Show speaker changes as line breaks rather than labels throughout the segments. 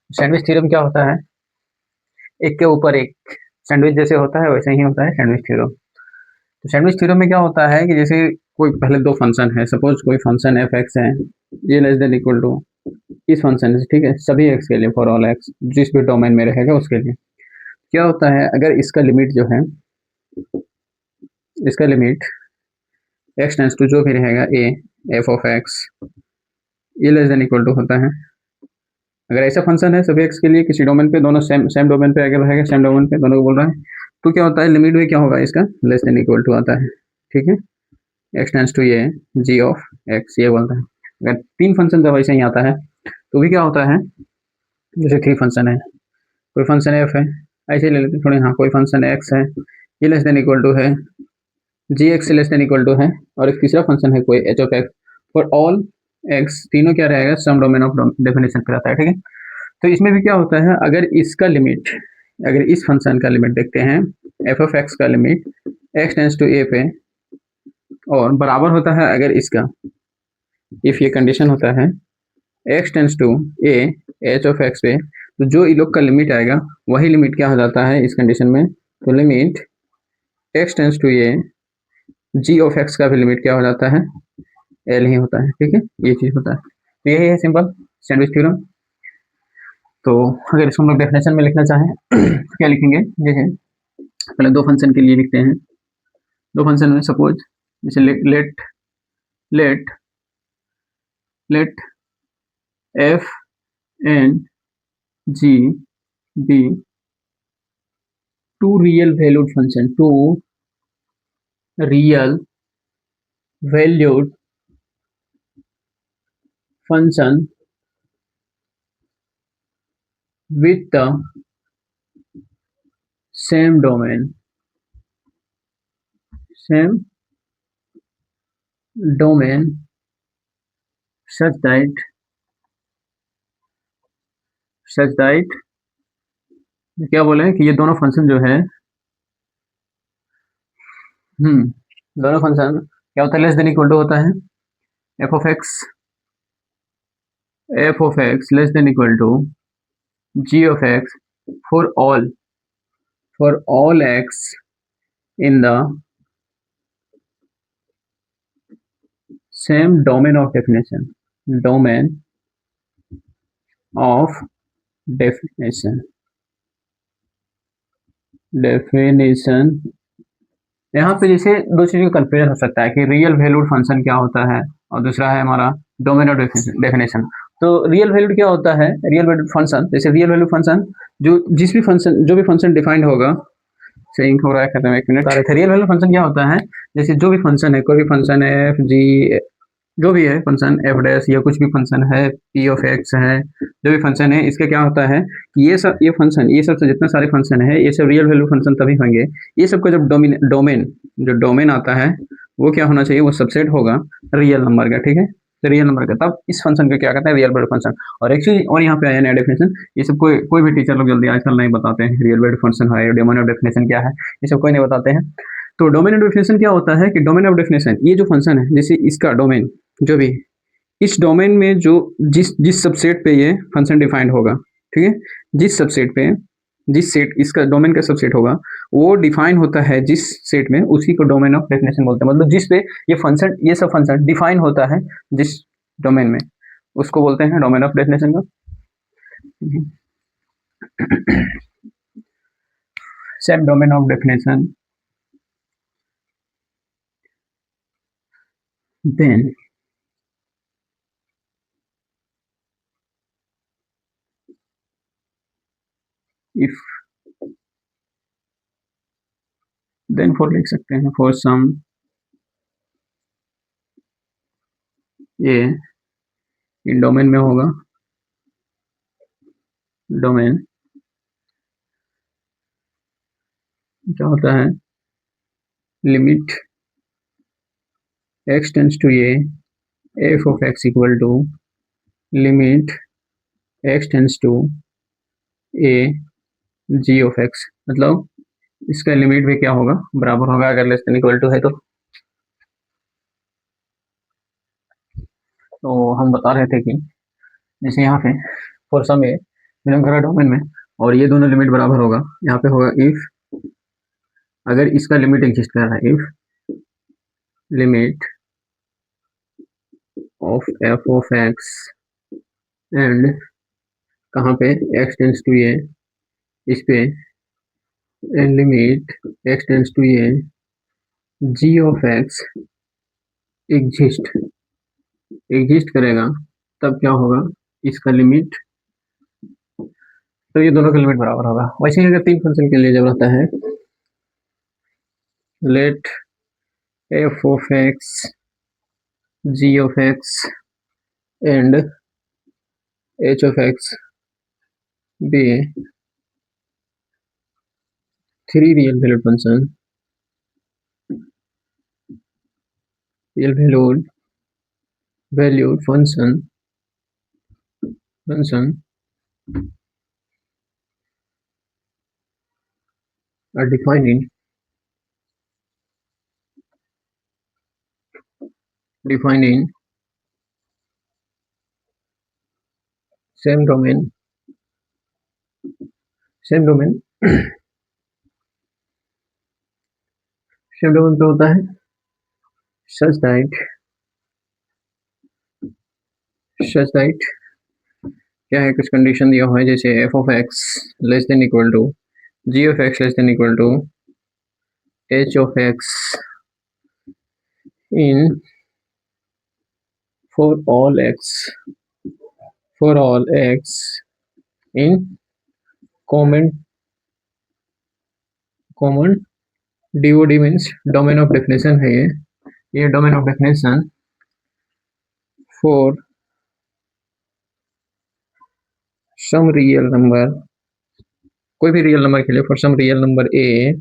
Sandwich theorem क्या होता है? एक के ऊपर एक सैंडविच जैसे होता है वैसे ही होता है सैंडविच थ्योरम। तो सैंडविच थ्योरम में क्या होता है कि जैसे कोई पहले दो फंक्शन है, सपोज कोई फंक्शन एफ एक्स है, ये लेस देन इक्वल टू इस फंक्शन से, ठीक है, सभी एक्स के लिए, फॉर ऑल एक्स जिस भी डोमेन में रहेगा उसके लिए। क्या होता है अगर इसका लिमिट जो है, इसका लिमिट एक्स टेंस टू जो भी रहेगा ए एफ ऑफ एक्स, ये लेस देन इक्वल टू होता है। अगर ऐसा फंक्शन है सभी एक्स के लिए किसी डोमेन पे, दोनों सेम सेम डोमेन पे अगर रहेगा, सेम डोमेन पे दोनों को बोल रहा है, तो क्या होता है लिमिट में क्या होगा इसका, लेस देन इक्वल टू आता है, ठीक है। एक्स टेंस टू ये जी ऑफ एक्स, ये बोलता है। अगर तीन फंक्शन जब ऐसे ही आता है तो भी क्या होता है, जैसे थ्री फंक्शन है, कोई फंक्शन एफ है, ऐसे ले लेते थोड़े, हाँ कोई फंक्शन एक्स है, ये लेस देन इक्वल टू है, g x less than equal to है, और एक तीसरा फंक्शन है कोई h of x, for all x, तीनों क्या रहेगा, सम डोमेन ऑफ डेफिनेशन पे रहता है, ठीक है। तो इसमें भी क्या होता है, अगर इसका लिमिट, अगर इस फंक्शन का लिमिट देखते हैं, एफ ऑफ एक्स का लिमिट एक्स टेंस टू ए पे, और बराबर होता है अगर इसका, इफ ये कंडीशन होता है x tends to a h of x पे, तो जो ई लोग का लिमिट आएगा वही लिमिट क्या हो जाता है इस कंडीशन में, तो limit x tends to a g of x का भी लिमिट क्या हो जाता है, एल ही होता है, ठीक है, ये चीज होता है। तो यही है सिंपल सैंडविच थ्योरम। तो अगर इसको हम लोग डेफिनेशन में लिखना चाहें तो क्या लिखेंगे, देखिए पहले दो फंक्शन के लिए लिखते हैं। दो फंक्शन में सपोज जैसे let let let f and g be two real valued function, two real valued function with the same domain such that क्या बोले कि ये दोनों फंक्शन जो है, दोनों फंक्शन क्या होता है, लेस देन इक्वल टू होता है f of x less than equal to g of x for all x in the same domain of definition, domain of definition definition यहाँ पे जैसे दो चीज़ों का कंपेयर हो सकता है कि रियल वैल्यूड फंक्शन क्या होता है, और दूसरा है हमारा डोमेन ऑफ डेफिनेशन। तो रियल वैल्यूड क्या होता है, रियल वैल्यूड फंक्शन, जैसे रियल वैल्यूड फंक्शन जो जिस भी फंक्शन जो भी फंक्शन डिफाइंड होगा, सही हो रहा है, खत्म, एक मिनट आ रहे थे। रियल वैल्यूड फंक्शन क्या होता है, जैसे जो भी फंक्शन है, कोई भी फंक्शन है एफ जी, जो भी है फंक्शन एफ डैश या कुछ भी फंक्शन है, पी ऑफ एक्स है, जो भी फंक्शन है, इसका क्या होता है कि ये सब, ये फंक्शन, ये सब से जितना सारे फंक्शन है, ये सब रियल वैल्यू फंक्शन तभी होंगे, ये सब का जब डोमेन जो डोमेन आता है वो क्या होना चाहिए, वो सबसेट होगा रियल नंबर का, ठीक है, तो रियल नंबर का, तब इस फंक्शन को क्या कहते हैं, रियल वैल्यू फंक्शन। और एक चीज और यहाँ पे आया नया डेफिनेशन, ये सब कोई भी टीचर लोग जल्दी आजकल नहीं बताते हैं, रियल वैल्यू फंक्शन है, डोमेन ऑफ डेफिनेशन क्या है, ये सब कोई नहीं बताते हैं। तो डोमेन ऑफ डेफिनेशन क्या होता है कि डोमेन ऑफ डेफिनेशन, ये जो फंक्शन है, जैसे इसका डोमेन जो भी, इस डोमेन में जो जिस जिस सबसेट पे ये फंक्शन डिफाइंड होगा, ठीक है, जिस सबसेट पे, जिस सेट इसका डोमेन का सबसेट होगा, वो डिफाइन होता है जिस सेट में, उसी को डोमेन ऑफ डेफिनेशन बोलते हैं। मतलब जिस पे ये फंक्शन, ये सब फंक्शन डिफाइन होता है जिस डोमेन में, उसको बोलते हैं डोमेन ऑफ डेफिनेशन का। Same domain of definition then if, then for लिख सकते हैं, फॉर सम ये इन डोमेन में होगा, डोमेन क्या होता है, लिमिट एक्स टेंस टू ये f of x equal to limit x tends to a g of x, मतलब इसका लिमिट भी क्या होगा, बराबर होगा अगर लेस देन इक्वल टू है तो हम बता रहे थे कि जैसे यहाँ पे फॉर सम ए बिलोंग कर रहा है डोमेन में, और ये दोनों लिमिट बराबर होगा, यहाँ पे होगा इफ, अगर इसका लिमिट एग्जिस्ट कर रहा है, if limit of f of x and कहाँ पे एक्स टेंस टू ए, इस पे, and limit x tends to a g of x exist, exist करेगा, तब क्या होगा, इसका लिमिट, तो ये दोनों का लिमिट बराबर होगा। वैसे ही अगर तीन फंक्शन के लिए जब रहता है, let f of x g of x and h of x be three real valued function, real valued function are defined in same domain same domain पे होता है such that क्या है, कुछ कंडीशन दिया हुआ है, जैसे f of x less than equal to g of x less than equal to h of x in for all x in common DOD means domain of definition है, ये domain of definition for some real number, कोई भी real number के लिए, for some real number a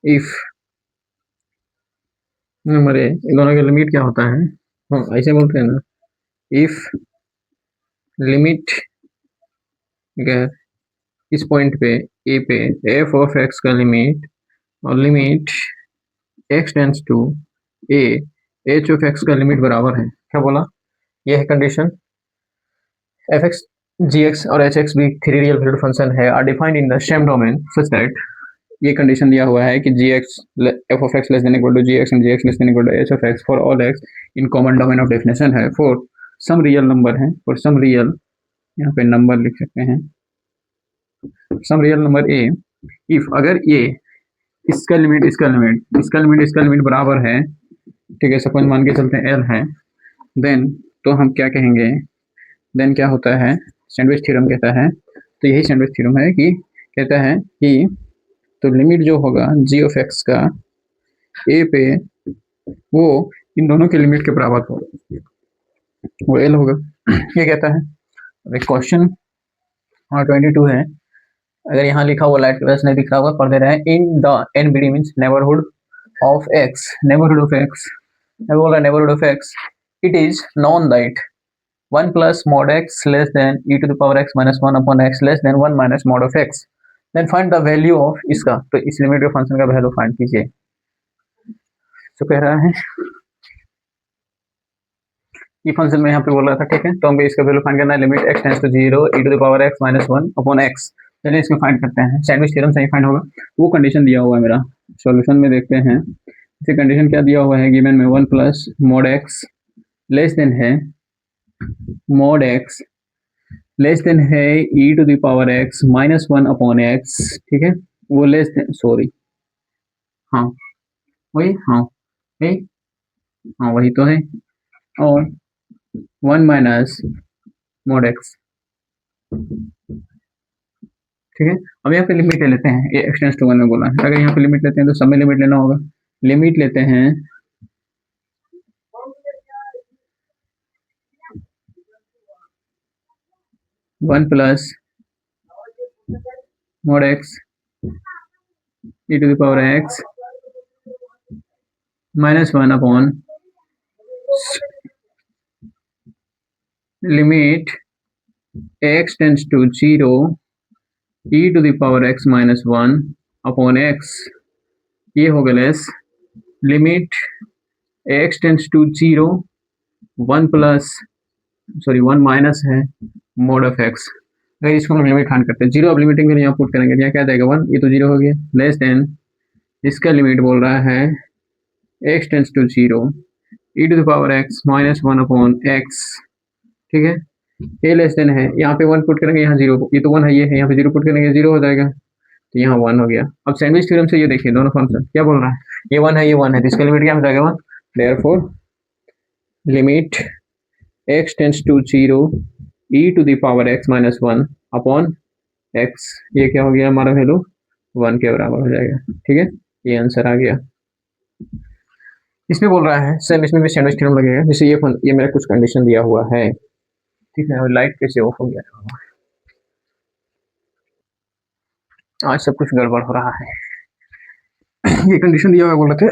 if number a, इन दोनों का limit क्या होता है, हाँ ऐसे बोलते हैं ना, इफ लिमिट अगर इस पॉइंट पे ए पे एफ ऑफ एक्स का लिमिट और limit x tends to a h of x का लिमिट बराबर है, क्या बोला, ये है condition, f x g x और एच एक्स भी थ्री रियल वैल्यूड फंक्शन है, are defined in the same domain such that, ये कंडीशन दिया हुआ है कि g x f of x less than equal to g x and g x less than equal to h of x for all x in common domain of definition है, for some real number है, for some real, यहाँ पे number लिख सकते हैं, some real number a if, अगर ये इसका लिमिट बराबर है, ठीक है, सपोज मान के चलते हैं एल है, देन तो हम क्या कहेंगे, देन क्या होता है, सैंडविच थ्योरम कहता है, तो यही सैंडविच थ्योरम है कि कहता है कि तो लिमिट जो होगा जी ऑफ एक्स का ए पे, वो इन दोनों के लिमिट के बराबर होगा, वो एल होगा, ये कहता है। अब क्वेश्चन 22 है, अगर यहाँ लिखा हुआ लाइट कलर नहीं दिख रहा होगा, पढ़ दे रहे हैं, in the NBD means neighbourhood of x, neighbourhood of x it is non that 1 plus mod x less than e to the power x minus 1 upon x less than 1 minus mod of x, then find the value of इसका, तो इस limit के function का value find कीजिए, तो कह रहा है ये फंक्शन में यहाँ पे बोल रहा था, ठीक है, तो हमें इसका वैल्यू फाइंड करना है, limit x tends to 0 e to the power x minus 1 upon x, चलिए इसको फाइंड करते हैं, सैंडविच थ्योरम से ही फाइंड होगा, वो कंडीशन दिया हुआ है मेरा, सॉल्यूशन में देखते हैं, इसे कंडीशन क्या दिया हुआ है, गिवन में 1 plus mod x less than है mod x लेस देन है e to the power x minus 1 upon x, ठीक है, वो लेस देन, सॉरी, हाँ वही, हाँ वही, हाँ वही तो है, और 1 माइनस mod x, ठीक है। अब यहाँ पे लिमिट ले लेते हैं, ये एक्सटेंस टू 1 में बोला है, अगर यहाँ पे लिमिट लेते हैं तो सब में लिमिट लेना होगा, लिमिट लेते हैं 1 plus mod x e to the power x minus 1 upon limit x tends to 0 e to the power x minus 1 upon x, ये होगा less limit x tends to 0 1 plus sorry 1 minus है mode of x. अगर इसको हम limit find करते हैं, zero of limiting value यहाँ put करेंगे, यहाँ क्या जाएगा 1, ये तो जीरो हो गया, लेस देन इसका लिमिट बोल रहा है x tends to zero e to the power x minus 1 upon x, ठीक है। ए लेस देन है, यहाँ पे 1 पुट करेंगे, यहाँ जीरो, ये तो 1 है, ये है, यहाँ पे जीरो पुट करेंगे, जीरो हो जाएगा, तो यहाँ 1 हो गया। अब सैंडविच थ्योरम से ये देखिए दोनों फंक्शन क्या बोल रहा है, ये 1 है, ये 1 है, तो इसका लिमिट क्या हो जाएगा 1, therefore limit x tends to zero e to the power x minus 1 upon x, ये क्या हो गया हमारा वैल्यू 1 के बराबर हो जाएगा, ठीक है। ये आंसर आ गया। इसमें बोल रहा है सर इसमें भी सैंडविच थ्योरम लगेगा, जैसे ये मेरा कुछ कंडीशन दिया हुआ है, ठीक है। और लाइट कैसे ऑफ हो गया, आज सब कुछ गड़बड़ हो रहा है। ये कंडीशन दिया हुआ बोल रहे थे,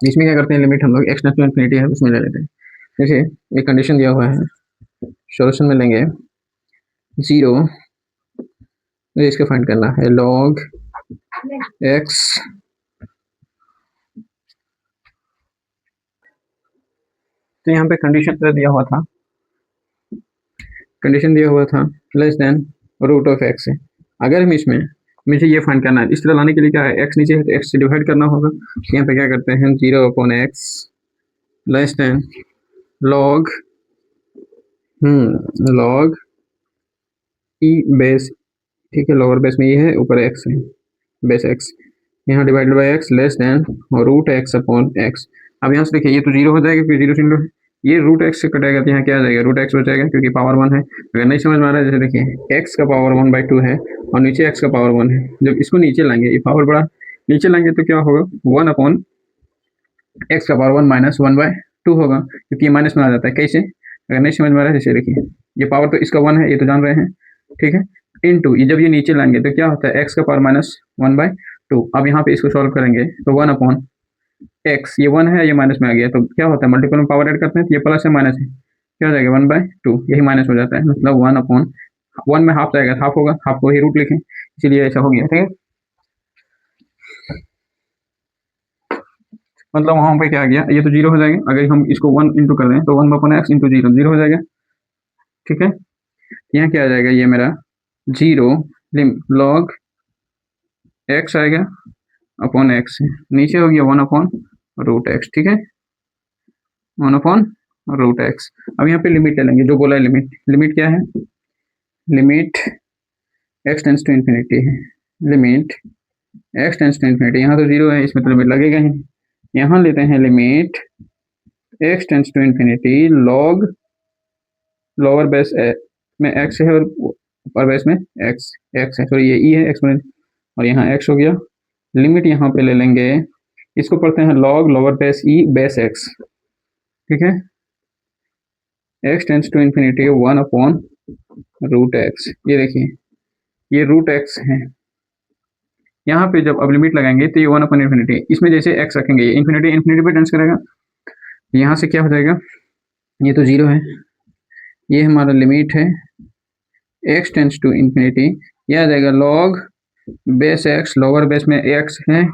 इसमें क्या करते हैं, लिमिट हम लोग एक्स टेंस टू इन्फिनिटी है उसमें ले लेते हैं। जैसे ये कंडीशन दिया हुआ है, सॉल्यूशन में लेंगे जीरो, तो इसका फाइंड करना है लॉग एक्स, तो यहाँ पे कंडीशन दिया हुआ था less than root of x है। अगर हम इसमें मुझे ये फाइंड करना है, इस तरह लाने के लिए क्या है, एक्स नीचे है तो एक्स से डिवाइड करना होगा, यहाँ पे क्या करते हैं zero upon x less then log log ई बेस, ठीक है, लोअर बेस में ये है, ऊपर एक्स है, बेस एक्स, यहाँ divided by x less than root x upon x. अब यहाँ से देखिए ये तो जीरो हो जाएगा, फिर जीरो से ये रूट एक्स से कटेगा, तो यहाँ क्या आ जाएगा रूट एक्स हो जाएगा, क्योंकि पावर 1 है। अगर नहीं समझ में आ रहा है, जैसे देखिए एक्स का पावर 1/2 है और नीचे एक्स का पावर 1 है, जब इसको नीचे लाएंगे, ये पावर बड़ा नीचे लाएंगे तो क्या होगा 1 अपॉन एक्स का पावर 1 माइनस 1/2 होगा, क्योंकि ये माइनस में आ जाता है। कैसे, अगर नहीं समझ में आ रहा है, जैसे देखिए ये पावर तो इसका 1 है, ये तो जान रहे हैं, ठीक है, इनटू ये जब ये नीचे लाएंगे तो क्या होता है एक्स का पावर माइनस 1/2। अब यहाँ पे इसको सॉल्व करेंगे तो 1 अपॉन एक्स, ये 1 है, ये माइनस में आ गया, तो क्या होता है मल्टीपल में पावर ऐड करते हैं तो ये प्लस है माइनस है, क्या हो जाएगा 1/2, यही माइनस हो जाता है, मतलब 1 अपॉन 1 में हाफ जाएगा, हाफ होगा, हाफ को ही रूट लिखें, इसीलिए ऐसा हो गया, ठीक है। मतलब वहाँ पे क्या आ गया, ये तो जीरो हो जाएगा, अगर हम इसको 1 इंटू कर दें तो 1 upon x into zero, zero हो जाएगा, ठीक है। यहाँ क्या आ जाएगा, ये मेरा जीरो लॉग एक्स आएगा अपॉन एक्स, नीचे हो गया 1 अपॉन रूट एक्स, ठीक है, 1 अपॉन रूट एक्स। अब यहाँ पे लिमिट ले लेंगे, जो बोला है लिमिट क्या है, limit x tends to infinity है, limit x tends to infinity, यहाँ तो जीरो है, इसमें तो लिमिट लगेगा ही। यहाँ लेते हैं limit x tends to infinity log lower base में एक्स है और ऊपर बेस में एक्स है, सॉरी ये ई है एक्सपोनेंट, और यहाँ एक्स हो गया। लिमिट यहाँ पे ले लेंगे, इसको पढ़ते हैं log lower base e base x, ठीक है, x tends to infinity 1 upon root x, ये देखिए ये रूट एक्स है। यहाँ पे जब अब लिमिट लगाएंगे तो ये 1 अपॉन इन्फिनिटी, इसमें जैसे एक्स रखेंगे ये इन्फिनिटी पे टेंस करेगा, यहाँ से क्या हो जाएगा, ये तो जीरो है, ये हमारा लिमिट है एक्स टेंस टू इन्फिनिटी, यह आ जाएगा log base x, lower base में एक्स है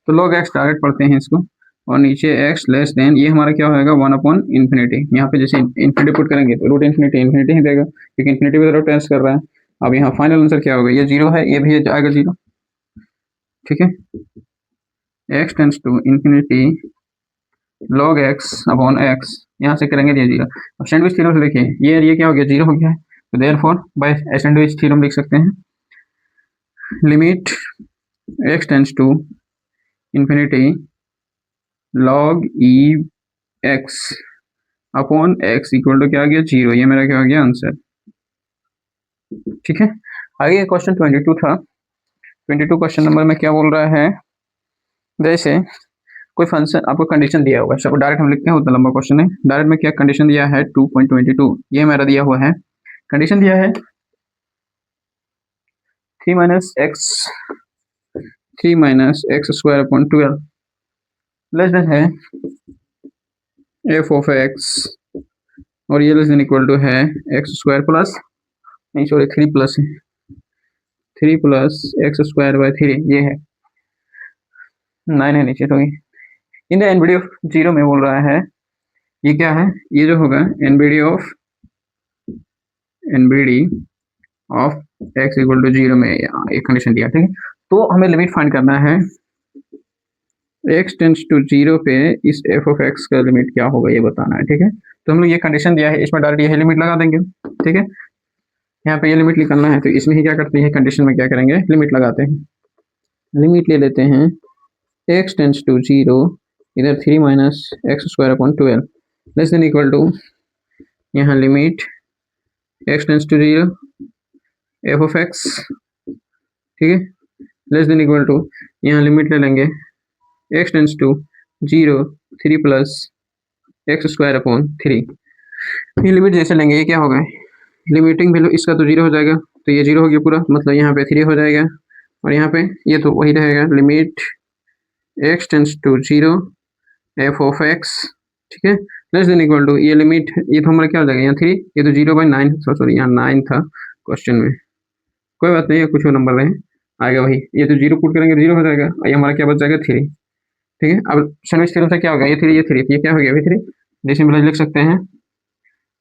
तो लॉग एक्स डायरेक्ट पढ़ते हैं इसको, और नीचे एक्स लेस देन ये हमारा क्या होगा 1 अपॉन इन्फिनिटी, यहाँ पे जैसे इन्फिनिटी पुट करेंगे तो रूट इन्फिनिटी ही देगा, क्योंकि इन्फिनिटी की तरफ टेंस कर रहा है। अब यहाँ फाइनल आंसर क्या होगा, ये जीरो है, ये भी आएगा जीरो, ठीक है, x tends to infinity log x upon x, यहाँ से करेंगे ये जीरो। अब सैंडविच थ्योरम से देखिए ये क्या हो गया, जीरो हो गया है, तो देयरफॉर बाय सैंडविच थ्योरम लिख सकते हैं limit x tends to infinity log e x upon x equal to क्या आ गया जीरो, ये मेरा क्या हो गया आंसर, ठीक है। आगे क्वेश्चन 22 था, 22 क्वेश्चन नंबर में क्या बोल रहा है, जैसे कोई फंक्शन आपको कंडीशन दिया हुआ है, सब डायरेक्ट हम लिखते हैं, उतना लंबा क्वेश्चन है, डायरेक्ट में क्या कंडीशन दिया है 2.22, ये मेरा दिया हुआ है, कंडीशन दिया है 3 minus x square upon 12 less than है एफ ऑफ एक्स, और ये लेस देन इक्वल टू है एक्स स्क्वायर प्लस, नहीं सॉरी 3 प्लस है, 3 प्लस एक्स स्क्वायर बाय 3, ये है 9 है नीचे, तो in the N video zero में बोल रहा है ये क्या है, ये जो होगा NBD of x equal to 0 में एक कंडीशन दिया, ठीक है। तो हमें लिमिट फाइंड करना है x टेंस टू 0 पे इस एफ ऑफ एक्स का लिमिट क्या होगा ये बताना है, ठीक है। तो हम लोग ये कंडीशन दिया है, इसमें डायरेक्ट ये लिमिट लगा देंगे, ठीक है। यहाँ पे ये लिमिट निकालना है, तो इसमें ही क्या करते हैं, कंडीशन में क्या करेंगे, लिमिट लगाते हैं। लिमिट ले लेते हैं x टेंस टू 0, इधर 3 minus x square upon 12 less than equal to, यहाँ limit x tends to 0 f of x, ठीक है, लेस देन इक्वल टू, यहाँ लिमिट ले लेंगे x tends to 0 3 plus x square upon 3। ये लिमिट जैसे लेंगे ये क्या होगा, लिमिटिंग वैल्यू इसका तो 0 हो जाएगा, तो ये 0 हो गया पूरा, मतलब यहाँ पे 3 हो जाएगा, और यहाँ पे ये तो वही रहेगा, limit x tends to 0 f of x, ठीक है, लेस देन इक्वल टू, ये लिमिट, ये तो हमारा क्या हो जाएगा, यहाँ 3, ये तो 0/9, सॉरी यहाँ 9 था क्वेश्चन में, कोई बात नहीं है, कुछ नंबर रहे आएगा वही, ये तो 0 पुट करेंगे 0 हो जाएगा, और ये हमारा क्या बच जाएगा 3, ठीक है। अब सैंडविच थ्योरम से क्या हो गया, ये क्या हो गया अभी 3, जैसे हम लिख सकते हैं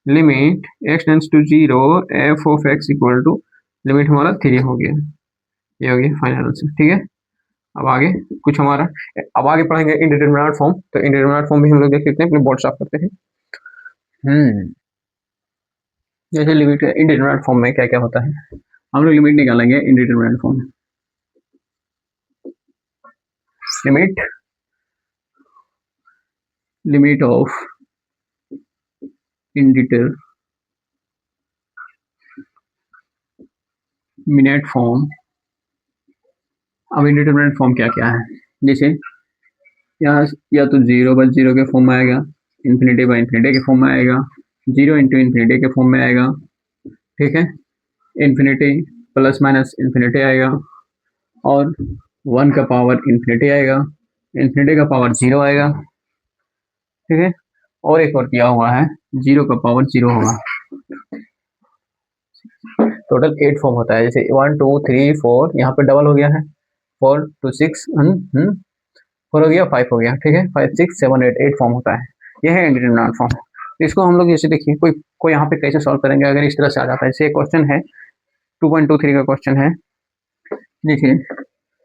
limit x tends to 0 f of x equal to, limit हमारा 3 हो गया, ये हो गया फाइनल आंसर, ठीक है। अब आगे कुछ हमारा, अब आगे पढ़ेंगे इंडिटरमिनेट फॉर्म, तो इंडिटरमिनेट फॉर्म भी हम लोग देख लेते हैं, अपने बोर्ड साफ करते हैं। जैसे लिमिट इंडिटरमिनेट फॉर्म में क्या क्या होता है, हम लोग लिमिट निकालेंगे indeterminate form, limit of indeterminate form. अब इंडिटरमिनेट फॉर्म क्या क्या है, जैसे यहाँ या तो 0/0 के फॉर्म में आएगा, ∞/∞ के फॉर्म में आएगा, 0 × ∞ के फॉर्म में आएगा, ठीक है, इन्फिनिटी प्लस माइनस इन्फिनिटी आएगा, और 1 का पावर इन्फिनिटी आएगा, इन्फिनिटी का पावर 0 आएगा, ठीक है, और एक और किया हुआ है 0 का पावर 0 होगा। टोटल 8 फॉर्म होता है, जैसे 1 2 3 4, यहाँ पे डबल हो गया है, 4 2 6 4 हो गया, 5 हो गया, ठीक है, 5 6 7 8 फॉर्म होता है, यह है इंडिटरमिनेट फॉर्म। तो इसको हम लोग जैसे देखिए कोई यहाँ पे कैसे सॉल्व करेंगे, अगर इस तरह से आ जाता है, जैसे क्वेश्चन है 2.23 का क्वेश्चन है, देखिए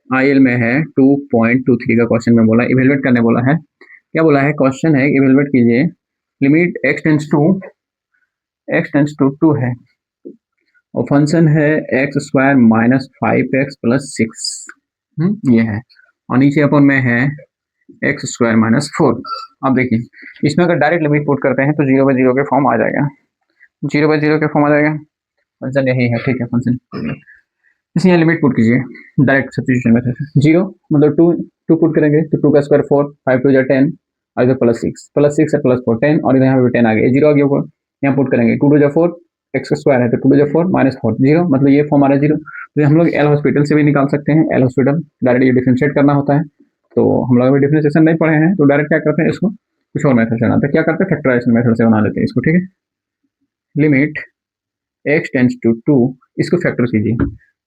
आईएल में है 2.23 का क्वेश्चन में बोला, इवेलुएट करने बोला है, क्या बोला है, क्वेश्चन है इवेलुएट कीजिए लिमिट x टेंस टू 2 है, और फंक्शन है x square minus 5x plus 6, ये है, और नीचे अपन में है एक्स स्क्वायर माइनस 4। अब देखिए इसमें अगर डायरेक्ट लिमिट पुट करते हैं तो 0/0 के फॉर्म आ जाएगा, 0/0 के फॉर्म आ जाएगा, फंक्शन यही है, ठीक है, फंक्शन इसे यहाँ लिमिट पुट कीजिए डायरेक्ट सब्स्टिट्यूशन मेथड से, 0 मतलब 2 पुट करेंगे तो 2 का स्क्वायर 4, 5 2 10, और इधर प्लस 6 है प्लस 4 10, और इधर यहाँ पे 10 आ गया, 0 आ गया ऊपर, यहाँ पुट करेंगे 2 2 4, एक्स का स्क्वायर है तो 2 2 4 माइनस 4 0, मतलब ये फॉर्म आ रहा है 0। तो हम लोग एल हॉस्पिटल से भी निकाल सकते हैं, एल हॉस्पिटल डायरेक्ट ये डिफ्रेंशिएट करना होता है, तो हम लोग अभी डिफ्रेंशिएशन नहीं पढ़े हैं, तो डायरेक्ट क्या करते हैं, इसको कुछ और मेथड से बनाते हैं, क्या करते हैं, फैक्टराइजेशन मेथड से बना लेते हैं इसको, ठीक है। लिमिट x टेंस टू 2, इसको फैक्टर कीजिए,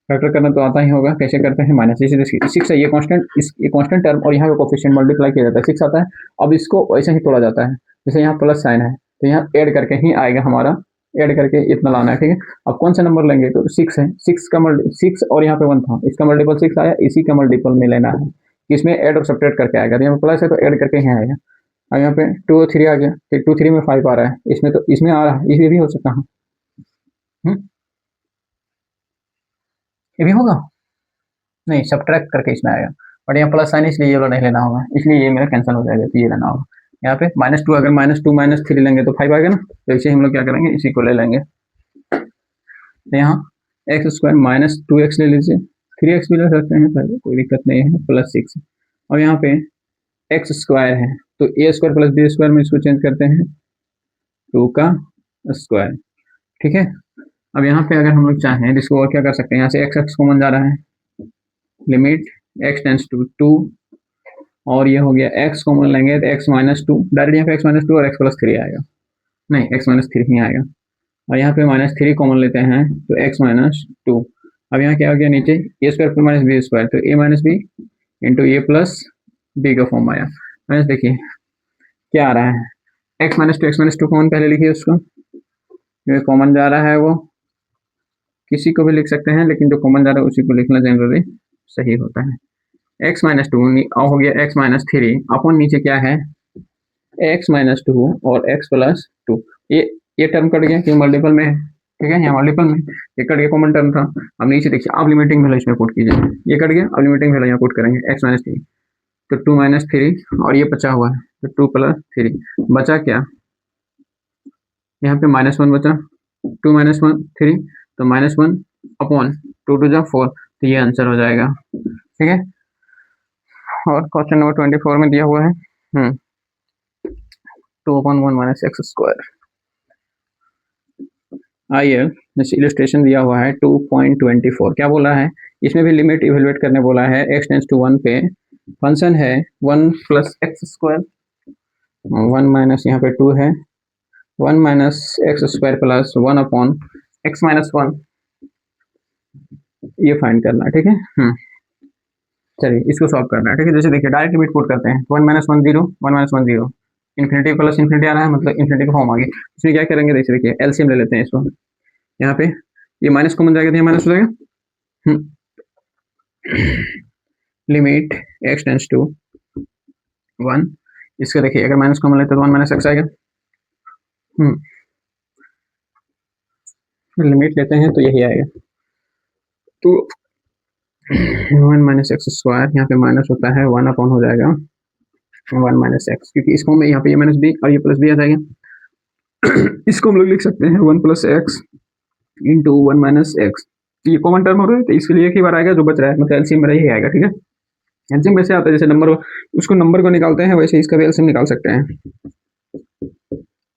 फैक्टर करना तो आता ही होगा, कैसे करते हैं, माइनस, जैसे 6 है, ये कांस्टेंट टर्म और यहाँ पे कोफिशिएंट मल्टीप्लाई किया जाता है, 6 आता है, अब इसको वैसे ही तोड़ा जाता है, जैसे यहाँ प्लस साइन है तो यहाँ ऐड करके ही आएगा हमारा, ऐड करके इतना लाना है, ठीक है। अब कौन सा नंबर लेंगे, तो 6 है, 6 और यहाँ पे 1 था, इसका मल्टीपल 6 आया, इसी का मल्टीपल में लेना है, इसमें ऐड और सब्ट्रैक्ट करके आएगा, तो यहाँ पे प्लस है तो ऐड करके ही आएगा, और यहाँ पे 2 और 3 आ गया, 2 3 में 5 आ रहा है, इसमें तो इसमें आ रहा है, इसमें भी हो सकता है, ये भी होगा, नहीं सब्ट्रैक्ट करके इसमें आएगा, बट यहाँ प्लस साइन इसलिए ये वाला नहीं लेना होगा, इसलिए ये मेरा कैंसिल हो जाएगा, तो ये लेना होगा, यहाँ पे -2, अगर -2 -3 लेंगे तो 5 आएगा ना, तो इसे हम लोग क्या करेंगे, इसी को ले लेंगे, तो यहाँ एक्स स्क्वायर माइनस 2x ले लीजिए, 3x भी ले सकते हैं, पहले कोई दिक्कत नहीं है, प्लस 6, और यहाँ पे एक्स स्क्वायर है तो a square plus b square में इसको चेंज करते हैं 2 का स्क्वायर, ठीक है। अब यहाँ पे अगर हम लोग चाहें तो इसको और क्या कर सकते हैं, यहाँ से x कॉमन जा रहा है, लिमिट x टेंस टू 2, और ये हो गया x कॉमन लेंगे तो x -2, डायरेक्ट यहाँ पे x -2 और x +3 आएगा, नहीं x -3 ही आएगा, और यहाँ पे -3 कॉमन लेते हैं तो x -2, अब यहाँ क्या हो गया, नीचे a square minus b square, तो a minus b into a plus b का फॉर्म आया, माइनस, देखिए क्या आ रहा है, x माइनस टू कॉमन पहले लिखिए उसको, ये कॉमन जा रहा है वो किसी को भी लिख सकते हैं, लेकिन जो कॉमन जा रहा है उसी को लिखना जनरली सही होता है। x माइनस टू हो गया x माइनस थ्री अपन नीचे क्या है x माइनस टू और x प्लस टू, ये टर्म कट गया क्योंकि मल्टीपल में है, ठीक है, यहाँ मल्टीपल में ये कट गया, कॉमन टर्म था। अब नीचे देखिए, आप लिमिटिंग वैल्यू इसमें पुट कीजिए, ये कट गया, अब लिमिटिंग वैल्यू यहाँ पुट करेंगे x माइनस थ्री, तो टू माइनस थ्री और ये बचा हुआ है तो टू प्लस थ्री, बचा क्या यहाँ पे माइनस वन बचा, टू माइनस वन थ्री, तो minus one upon two two जा फोर, तो ये आंसर हो जाएगा, ठीक है। और क्वेश्चन नंबर 24 में दिया हुआ है two upon one minus x square, आइए जैसे इलस्ट्रेशन दिया हुआ है 2.24, क्या बोला है इसमें भी लिमिट इवेलुएट करने बोला है, x टेंड्स टू वन पे फंक्शन है one plus x square, one minus यहाँ पे टू है, one minus x square plus one upon x minus one, ये फाइंड करना है, ठीक है। चलिए इसको सॉल्व करना है, ठीक है। जैसे देखिए डायरेक्ट लिमिट पुट करते हैं, one minus one zero, infinity plus infinity आ रहा है, मतलब इन्फिनिटी का फॉर्म आ गया। इसमें क्या करेंगे, देखिए एलसीएम ले लेते हैं इसको, यहाँ पे ये माइनस कॉमन जाएगा तो ये माइनस हो जाएगा, limit x tends to one, इसका देखिए अगर माइनस कॉमन लेते तो वन माइनस एक्स आएगा, लिमिट लेते हैं तो यही आएगा, तो वन माइनस एक्स स्क्वायर, यहाँ पे माइनस होता है वन अपॉन हो जाएगा वन माइनस एक्स, क्योंकि इसको में यहाँ पे ये माइनस बी और ये प्लस बी आ जाएगा। इसको हम लोग लिख सकते हैं one plus x into one minus x, ये कॉमन टर्म हो रहा है तो इसके लिए एक ही बार आएगा जो बच रहा है, मतलब एलसीएम मेरा यही आएगा, ठीक है। एलसीएम कैसे आता है, जैसे नंबर उसको नंबर को निकालते हैं वैसे इसका भी एलसीएम निकाल सकते हैं।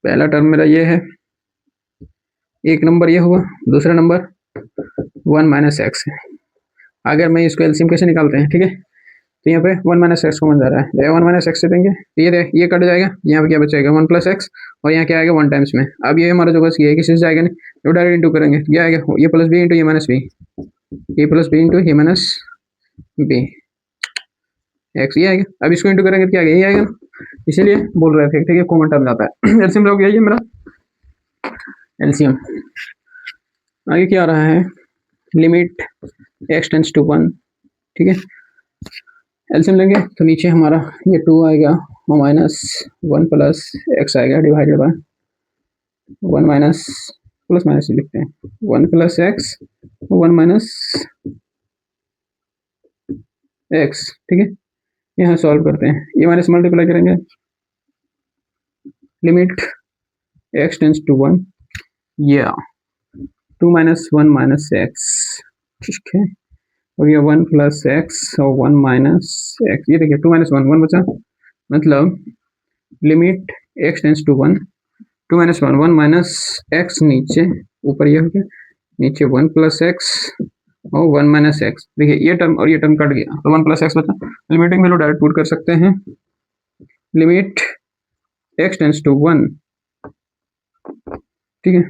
पहला टर्म मेरा ये है, एक नंबर ये हुआ, दूसरा नंबर वन माइनस एक्स है। अगर मैं इसको एलसीएम कैसे निकालते हैं, ठीक है, तो यहाँ पे वन माइनस एक्स कॉमन जा रहा है, वन माइनस एक्स से देंगे ये कट जाएगा, यहाँ पे क्या बचेगा वन प्लस एक्स, और यहाँ क्या आएगा वन टाइम्स में। अब ये हमारा जो बस ये किसी से जाएगा नहीं, जो डायरेक्ट इंटू करेंगे क्या आएगा, ये प्लस बी इंटू ये माइनस बी, ये प्लस बी इंटू ये माइनस बी एक्स, ये आएगा। अब इसको इंटू करेंगे तो क्या आएगा, ये आएगा, इसीलिए बोल रहे थे, ठीक है, कॉमन टर्म जाता है। एलसीएम लोग यही है मेरा एलसीएम। आगे क्या आ रहा है, limit x tends to one, ठीक है, एलसीएम लेंगे तो नीचे हमारा ये टू आएगा और माइनस वन प्लस एक्स आएगा divided by one minus plus minus ही लिखते हैं, one plus x one minus x, ठीक है। यहाँ सॉल्व करते हैं, ये माइनस मल्टीप्लाई करेंगे, limit x tends to one, ये two minus one minus x, ठीक है, और ये वन प्लस एक्स और वन माइनस एक्स, ये देखिए टू माइनस वन, वन बचा, मतलब limit x tends to one, to minus one, one minus x नीचे, ऊपर ये हो गया, नीचे वन प्लस एक्स और वन माइनस एक्स, देखिए ये टर्म और ये टर्म कट गया तो वन प्लस एक्स बचा। लिमिटिंग वैल्यू डायरेक्ट पुट कर सकते हैं, limit x tends to one, ठीक है,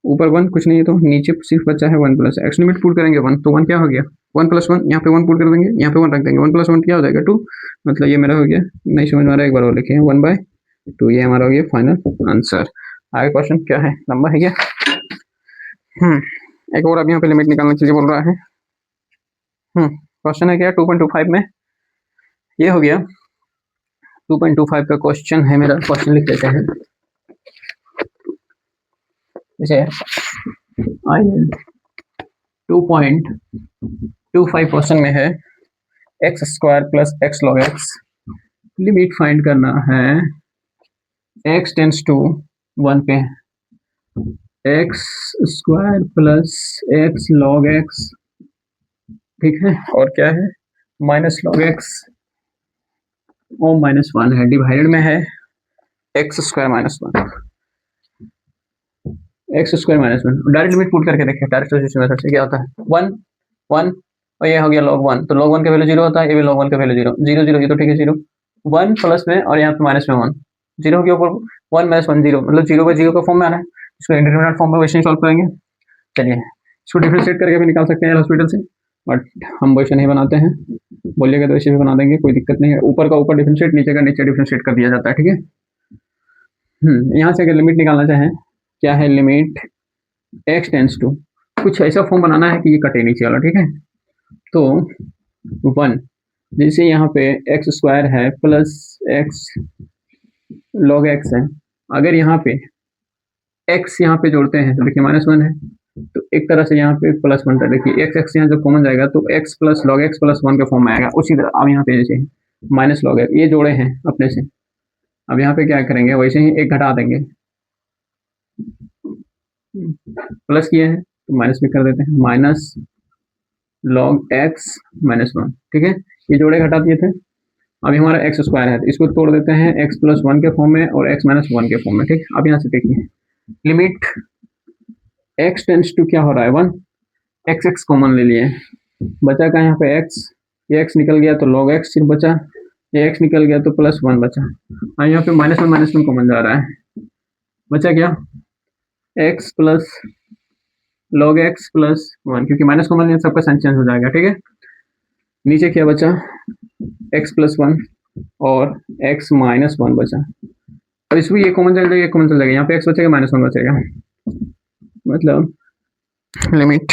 ऊपर वन कुछ नहीं है तो नीचे सिर्फ बचा है one plus x, limit put करेंगे वन, तो वन क्या हो गया, वन प्लस वन, यहाँ पे वन पुट कर देंगे, यहाँ पे वन रख देंगे, वन प्लस वन क्या हो जाएगा टू, मतलब ये मेरा हो गया, नहीं समझ में आ रहा है एक बार और लिखे, वन बाय टू, ये हमारा हो गया फाइनल आंसर। आगे क्वेश्चन क्या है, नंबर है क्या, एक और अब यहाँ पे लिमिट निकालने के लिए बोल रहा है। क्वेश्चन है क्या 2.25 में, ये हो गया 2.25 का क्वेश्चन है मेरा, क्वेश्चन लिख लेते हैं, जैसे आइए 2.25 क्वेश्चन में है x square plus x log x, limit find करना है एक्स टेंड्स टू वन पे, x square plus x log x, ठीक है, और क्या है माइनस लॉग एक्स और माइनस वन है, डिवाइडेड में है x square minus one, x square minus one, direct limit put करके देखिए, डायरेक्ट मेथड से क्या होता है, वन वन और ये हो गया लॉग वन, तो लॉग वन का वैल्यू जीरो होता है, ये भी लॉग वन का वैल्यू जीरो, जीरो जीरो, ये तो ठीक है जीरो, वन प्लस में और यहाँ पे माइनस में वन, जीरो के ऊपर वन माइनस वन जीरो, मतलब जीरो बाई जीरो का फॉर्म में आ रहा है, इसको इंडिटरमिनेट फॉर्म में वैसे ही सॉल्व करेंगे। चलिए इसको डिफरेंशिएट करके भी निकाल सकते हैं हॉस्पिटल से, बट हम वैसे नहीं बनाते हैं, बोलिएगा तो वैसे भी बना देंगे, कोई दिक्कत नहीं है, ऊपर का ऊपर डिफरेंशिएट, नीचे का नीचे डिफरेंशिएट कर दिया जाता है, ठीक है। यहाँ से अगर लिमिट निकालना चाहें, क्या है लिमिट x टेंस टू, कुछ ऐसा फॉर्म बनाना है कि ये कटे नीचे वाला, ठीक है। तो 1 जैसे यहाँ पे एक्स स्क्वायर है प्लस एक्स लॉग एक्स है, अगर यहाँ पे एक्स यहाँ पे जोड़ते हैं तो देखिए -1 है, तो एक तरह से यहाँ पे प्लस बनता है। देखिए एक्स एक्स यहाँ जब कॉमन जाएगा तो x plus log x plus 1 के फॉर्म में आएगा। उसी तरह अब यहाँ पे जैसे माइनस लॉग एक्स ये जोड़े हैं अपने से, अब यहाँ पे क्या करेंगे वैसे ही एक घटा देंगे, प्लस किए हैं तो माइनस भी कर देते हैं, माइनस लॉग एक्स -1, ठीक है। ये जोड़े घटा दिए थे। अब हमारा एक्स स्क्वायर है तो इसको तोड़ देते हैं एक्स प्लस 1 के फॉर्म में और एक्स -1 के फॉर्म में, ठीक। अब यहाँ से देखिए लिमिट x टेंस टू क्या हो रहा है 1, एक्स एक्स कॉमन ले लिए, बचा का यहाँ पे x, ये x निकल गया तो log x सिर्फ बचा, ये x निकल गया तो +1 बचा, और यहाँ पे -1 कॉमन जा रहा है, बचा क्या x plus log x plus 1, क्योंकि माइनस कॉमन लिया सबका साइन चेंज हो जाएगा, ठीक है। नीचे क्या बचा x प्लस 1 और x -1 बचा, और इसमें ये कॉमन चल जाएगा, ये कॉमन चल जाएगा, यहाँ पे x बचेगा -1 बचेगा, मतलब लिमिट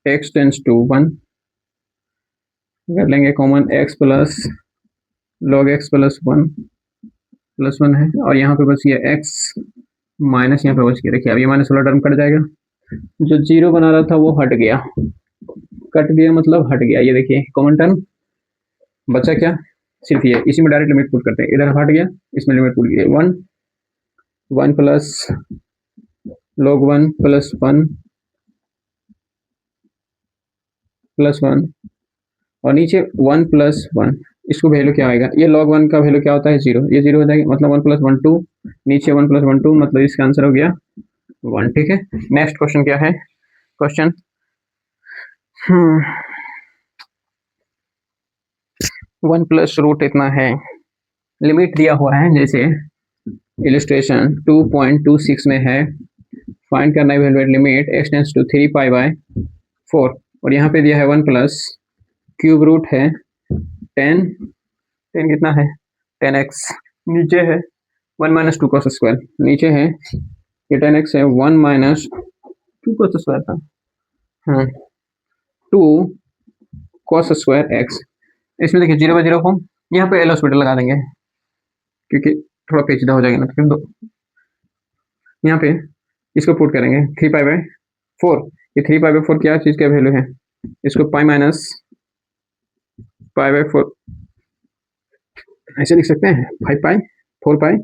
x टेंस टू 1 कर लेंगे common x plus log x plus 1 है, और यहाँ पे बच गया x माइनस यहाँ पे बच गया। देखिए अब ये माइनस वाला टर्म कट जाएगा, जो 0 बना रहा था वो हट गया, कट गया मतलब हट गया, ये देखिए कॉमन टर्म बचा क्या सिर्फ ये, इसी में डायरेक्ट लिमिट पुट करते हैं, इधर हट गया इसमें लिमिट पुट गई 1 प्लस log 1 प्लस 1 प्लस 1 और नीचे 1 प्लस 1, इसको वैल्यू क्या आएगा, ये log 1 का वैल्यू क्या होता है 0, ये 0 हो जाएगा, मतलब 1 प्लस 1 2, नीचे 1 प्लस 1 2, मतलब इसका आंसर हो गया 1, ठीक है। नेक्स्ट क्वेश्चन क्या है, क्वेश्चन 1 प्लस रूट इतना है, लिमिट दिया हुआ है जैसे इलस्ट्रेशन 2.26 में है, फाइंड करना evaluate limit x tends to 3 pi by 4, और यहाँ पे दिया है 1 प्लस क्यूब रूट है 10 कितना है 10x, नीचे है 1 माइनस 2 cos स्क्वायर, नीचे है ये 10x है 1 माइनस 2 cos स्क्वायर था, हाँ 2 cos स्क्वायर x, इसमें देखिए 0 बाय 0 फॉर्म, यहाँ पे एल हॉस्पिटल लगा देंगे क्योंकि थोड़ा पेचीदा हो जाएगा ना, फिर दो यहाँ पे इसको पुट करेंगे 3 पाई बाय 4, ये 3 पाई बाय 4 क्या चीज़ का वैल्यू है, इसको पाई माइनस पाई बाय 4 ऐसे लिख सकते हैं, 5 पाई 4 पाई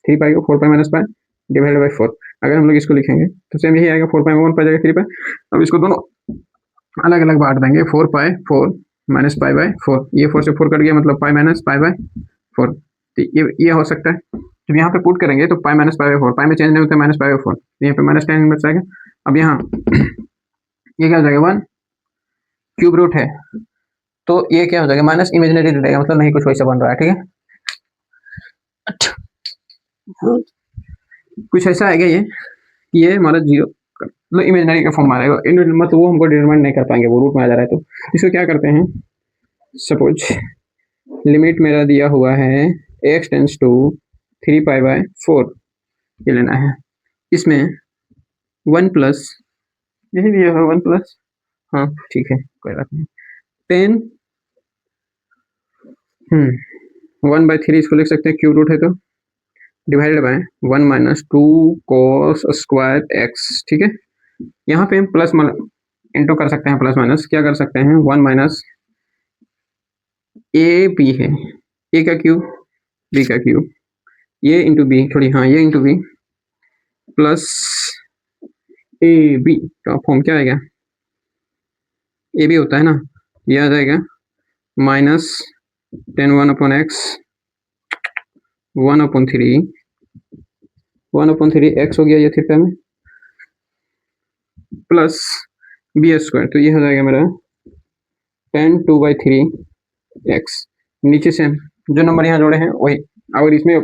3 पाई को 4 pi minus pi divided by 4, अगर हम लोग इसको लिखेंगे तो सेम यही आएगा 4 पाई में 1 पाई जाएगा 3 पाई, अब इसको दोनों अलग अलग बांट देंगे, 4 पाई 4 माइनस पाई बाय 4, ये 4 से 4 कट गया मतलब पाई माइनस पाई बाय 4, तो ये हो सकता है, जब यहाँ पे पुट करेंगे तो पाई माइनस पाई बाय 4, पाई में चेंज नहीं होता है माइनस पाई बाय 4, तो यहाँ पे माइनस 10 बच जाएगा। अब यहाँ ये क्या हो जाएगा 1 क्यूब रूट है, तो ये क्या हो जाएगा माइनस इमेजिनरी रहेगा, मतलब नहीं कुछ वैसा बन रहा है, ठीक है। कुछ ऐसा आएगा ये हमारा 0 मतलब इमेजिनरी का फॉर्म आ रहेगा, मतलब वो हमको डिटरमाइन नहीं कर पाएंगे, वो रूट में आ जा रहा है, तो इसको क्या करते हैं, सपोज लिमिट मेरा दिया हुआ है x tends to 3 pi by 4 ये लेना है, इसमें 1 प्लस यही दिया है 1 प्लस, हाँ ठीक है कोई बात नहीं, 10 1 बाय 3 इसको लिख सकते हैं, क्यूब रूट है तो divided by 1 minus 2 cos square x, ठीक है। यहाँ पे हम प्लस इंटू कर सकते हैं, प्लस माइनस क्या कर सकते हैं 1 माइनस ए बी है, ए का क्यूब बी का क्यूब, ये इंटू बी थोड़ी, हाँ ये into b plus a b का फॉर्म क्या आएगा, ए बी होता है ना, ये आ जाएगा minus 10 1 upon x 1 upon 3 x हो गया ये थीटा में, प्लस बी स्क्वायर, तो ये हो जाएगा मेरा 10 2 बाई 3 एक्स, नीचे से जो नंबर यहाँ जोड़े हैं वही, अगर इसमें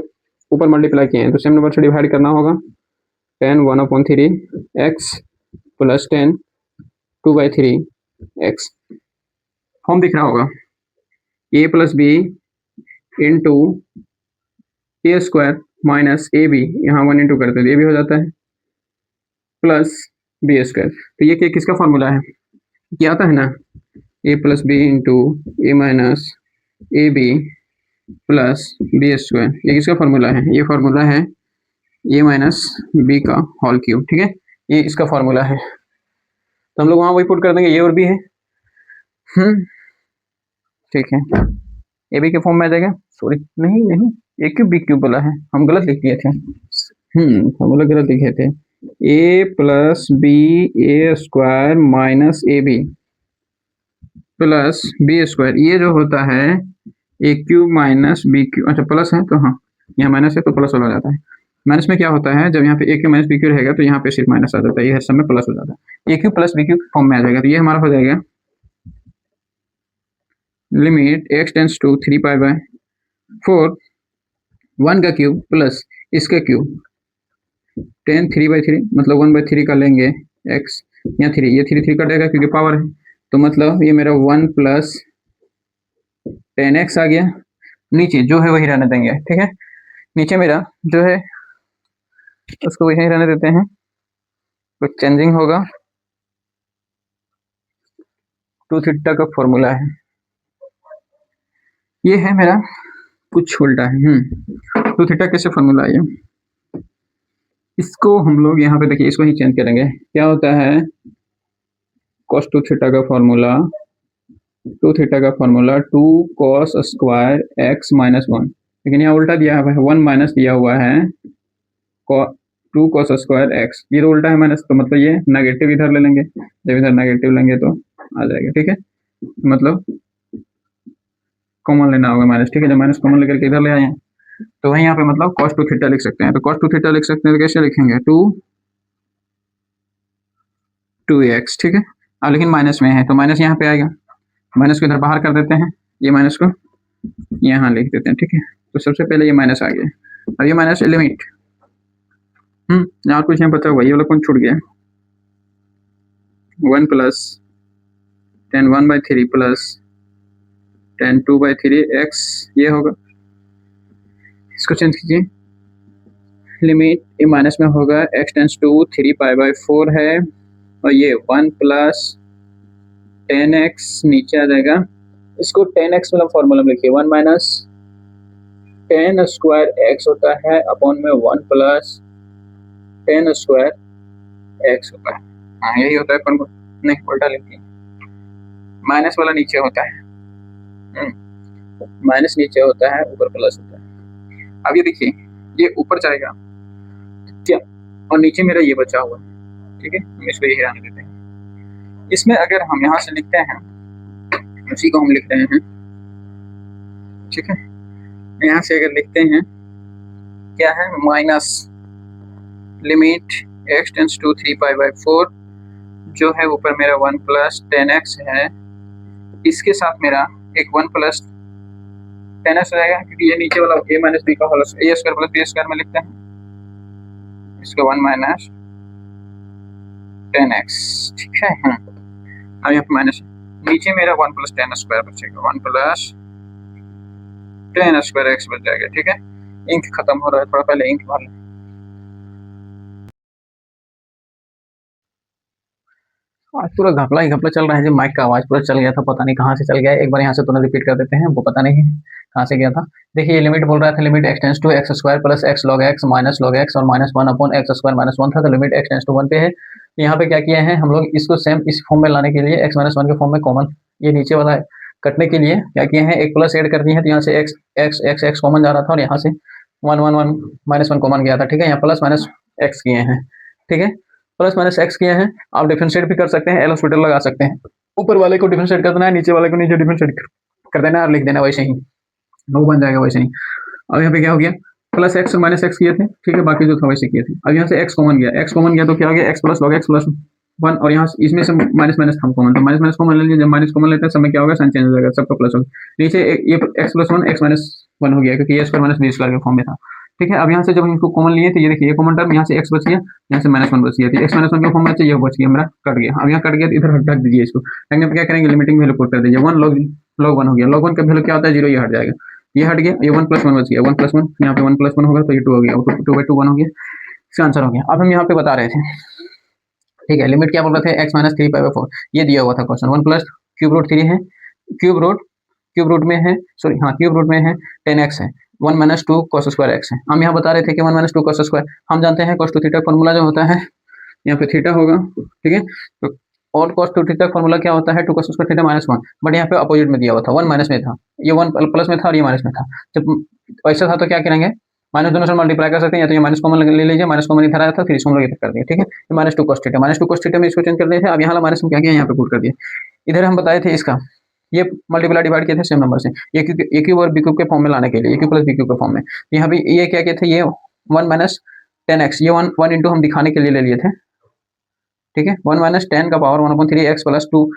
ऊपर मल्टीप्लाई किए हैं तो सेम नंबर से डिवाइड करना होगा, 10 1 upon 3 x plus 10 2 by 3 x, form दिख रहा होगा a plus b into a square minus a b, यहाँ 1 इंटू करते तो ये भी हो जाता है, प्लस बी स्क्वायर। तो ये किसका फॉर्मूला है, क्या आता है ना, a plus b into a minus a b plus b square. ये किसका फॉर्मूला है, ये फॉर्मूला है ए माइनस बी का होल क्यूब, ठीक है, ये इसका फॉर्मूला है। तो हम लोग वहाँ वही पुट कर देंगे, ए और बी है, ठीक है, ए बी के फॉर्म में आ जाएगा, सॉरी नहीं नहीं, ए क्यूब बी क्यूब बोला है, हम गलत लिख दिए थे, फॉर्मूला गलत लिखे थे, a plus b a square minus a b plus b square, ये जो होता है a cube minus b cube, अच्छा प्लस है तो हाँ, यहाँ माइनस है तो प्लस हो जाता है। माइनस में क्या होता है, जब यहाँ पे ए क्यूब माइनस बी क्यूब रहेगा तो यहाँ पे सिर्फ माइनस आ जाता है, ये हर समय प्लस हो जाता है, a cube plus b cube form में आ जाएगा। तो ये हमारा हो जाएगा लिमिट एक्स टेंस टू 3π/4 1 का क्यूब प्लस इसका क्यूब 3/3, मतलब 1/3 का लेंगे x, यहाँ 3, ये 3 कटेगा क्योंकि पावर है, तो मतलब ये मेरा 1 प्लस 10x आ गया, नीचे जो है वही रहने देंगे, ठीक है, नीचे मेरा जो है उसको वही रहने देते हैं, कुछ चेंजिंग होगा, 2 थीटा का फॉर्मूला है, ये है मेरा कुछ उल्टा है, 2 थीटा कैसे फॉर्मूला है, इसको हम लोग यहाँ पे देखिए, इसको ही चेंज करेंगे, क्या होता है cos 2 थीटा का फॉर्मूला, 2 थीटा का formula 2 cos square x minus 1, लेकिन यहाँ उल्टा दिया हुआ है, 1 माइनस दिया हुआ है 2 cos स्क्वायर x, ये तो उल्टा है माइनस, तो मतलब ये नेगेटिव इधर ले लेंगे, जब इधर नेगेटिव लेंगे तो आ जाएगा, ठीक है, मतलब कॉमन लेना होगा माइनस, ठीक है, जब माइनस कॉमन लेकर के इधर ले आए तो वहीं यहाँ पे मतलब cos 2 थीटा लिख सकते हैं, तो cos 2 थीटा लिख सकते हैं, तो कैसे लिखेंगे 2x, ठीक है, लेकिन माइनस में है तो माइनस यहाँ पे आएगा, माइनस को इधर बाहर कर देते हैं, ये माइनस को यहाँ लिख देते हैं, ठीक है, तो सबसे पहले ये माइनस आ गया, अब ये माइनस लिमिट, यहाँ कुछ यहाँ बचा हुआ, ये वाला कौन छूट गया, 1 प्लस 10 1/3 प्लस 10 2/3 x, ये होगा, इसको चेंज कीजिए, लिमिट ये माइनस में होगा, x टेंस टू 3π/4 है, और ये 1 प्लस 10x नीचे आ जाएगा, इसको 10x मतलब फॉर्मूला में लिखिए, 1 माइनस 10 स्क्वायर x होता है अपॉन में 1 प्लस 10 स्क्वायर x होता है, हाँ यही होता है फॉर्मूला, नहीं उल्टा लिखिए, माइनस वाला नीचे होता है, माइनस नीचे होता है, ऊपर प्लस होता है। अब ये देखिए, ये ऊपर जाएगा क्या, और नीचे मेरा ये बचा हुआ है, ठीक है, हम इसको यही रहने देते हैं। इसमें अगर हम यहाँ से लिखते हैं, उसी को हम लिख रहे हैं, ठीक है, यहाँ से अगर लिखते हैं क्या है, minus limit x tends to 3π/4, जो है ऊपर मेरा 1 प्लस 10x है, इसके साथ मेरा एक 1 प्लस 10x हो जाएगा, क्योंकि ये नीचे वाला a माइनस बी का whole square, a square plus b square में लिखते हैं, इसको 1 माइनस 10x, ठीक है, अब यहाँ पे माइनस, नीचे मेरा 1 प्लस 10 स्क्वायर बचेगा, 1 प्लस 10 स्क्वायर x बच जाएगा, ठीक है, इंक खत्म हो रहा है, थोड़ा पहले इंक भर लें। आज पूरा घपला ही घपला चल रहा है, जो माइक का आवाज पूरा चल गया था, पता नहीं कहाँ से चल गया, एक बार यहाँ से तुरंत रिपीट कर देते हैं, वो पता नहीं कहाँ से गया था। देखिए ये लिमिट बोल रहा था, limit x tends to x square plus x log x minus log x और minus 1 upon x square minus 1 था, तो लिमिट x टेंस टू 1 पे है। यहाँ पे क्या किया है हम लोग, इसको सेम इस फॉर्म में लाने के लिए x माइनस 1 के फॉर्म में कॉमन, ये नीचे वाला कटने के लिए क्या किए हैं, एक प्लस ऐड कर दिए हैं, तो यहाँ से x कॉमन जा रहा था, और यहाँ से 1 1 1 माइनस 1 कॉमन गया था, ठीक है, यहाँ प्लस माइनस x किए हैं, ठीक है, प्लस माइनस x किए हैं, आप डिफरेंशिएट भी कर सकते हैं, एल हॉस्पिटल लगा सकते हैं, ऊपर वाले को डिफरेंशिएट कर देना है, नीचे वाले को नीचे डिफरेंशिएट कर देना है, और लिख देना वैसे ही, वो बन जाएगा वैसे ही। अब यहाँ पे क्या हो गया, प्लस एक्स और माइनस एक्स किए थे, ठीक है, बाकी जो था वैसे किए थे। अब यहाँ से एक्स कॉमन गया, तो क्या हो गया, x plus log x plus 1, और यहाँ इसमें से माइनस माइनस था कॉमन, तो माइनस माइनस कॉमन ले लीजिए, जब माइनस कॉमन लेते हैं समय क्या होगा, साइन चेंज हो जाएगा, सबका प्लस होगा, नीचे ये एक्स प्लस 1 एक्स माइनस 1 हो गया, क्योंकि ये स्क्वायर माइनस बी स्क्वायर के फॉर्म में था, ठीक है। अब यहाँ से जब इनको कॉमन लिए थे, ये देखिए ये कॉमन टर्म, यहाँ से एक्स बच गया, यहाँ से माइनस 1 बच गया, एक्स माइनस 1 के फॉर्म में ये बच गया, मेरा कट गया, अब यहाँ कट गया, इधर हटा दीजिए इसको, क्या करेंगे, लिमिटिंग वैल्यू पुट कर दीजिए, 1 log 1 हो गया, log 1 का वैल्यू क्या होता है, 0, ये हट जाएगा, ये हट गया, ये 1+1 बच गया, 1+1 यहाँ पे 1+1 होगा तो ये 2 हो गया, 2/2 1 हो गया, इसका आंसर हो गया। अब हम यहाँ पे बता रहे थे, ठीक है, लिमिट क्या बोल रहे थे, x माइनस 3π/4, ये दिया हुआ था क्वेश्चन, 1+3 है, क्यूब रूट में है, सॉरी हाँ क्यूब रूट में है 10x है, 1 माइनस 2 cos स्क्वायर x है। हम यहाँ बता रहे थे कि 1 माइनस 2 cos स्क्वायर, हम जानते हैं cos 2 थीटा फॉर्मूला जो होता है यहाँ पे थीटा होगा, ठीक है, तो और cos 2 थीटा फॉर्मूला क्या होता है, 2 cos स्क्वायर थीटा -1, बट यहाँ पे अपोजिट में दिया हुआ था, 1 माइनस में था, ये 1 प्लस में था और ये माइनस में था। जब ऐसा था तो क्या करेंगे, माइनस दोनों से मल्टीप्लाई कर सकते हैं, या तो ये माइनस कॉमन ले लीजिए, माइनस कॉमन इधर आया था, फिर इसको हम लोग इधर कर दिए, ठीक है, -2 cos थीटा में इसको चेंज कर दिए थे, अब यहाँ माइनस में क्या किया, यहाँ पे पुट कर दिया। इधर हम बताए थे इसका, ये मल्टीप्लाई डिवाइड किए थे सेम नंबर से, ए क्यूब और बी क्यूब के फॉर्म में लाने के लिए, ए क्यूब प्लस बी क्यूब के फॉर्म में, यहाँ पे ये क्या किए थे, ये 1 माइनस 10x, ये 1 इंटू हम दिखाने के लिए ले लिए थे, ठीक है, 1 माइनस 10 का power 1/3x plus 2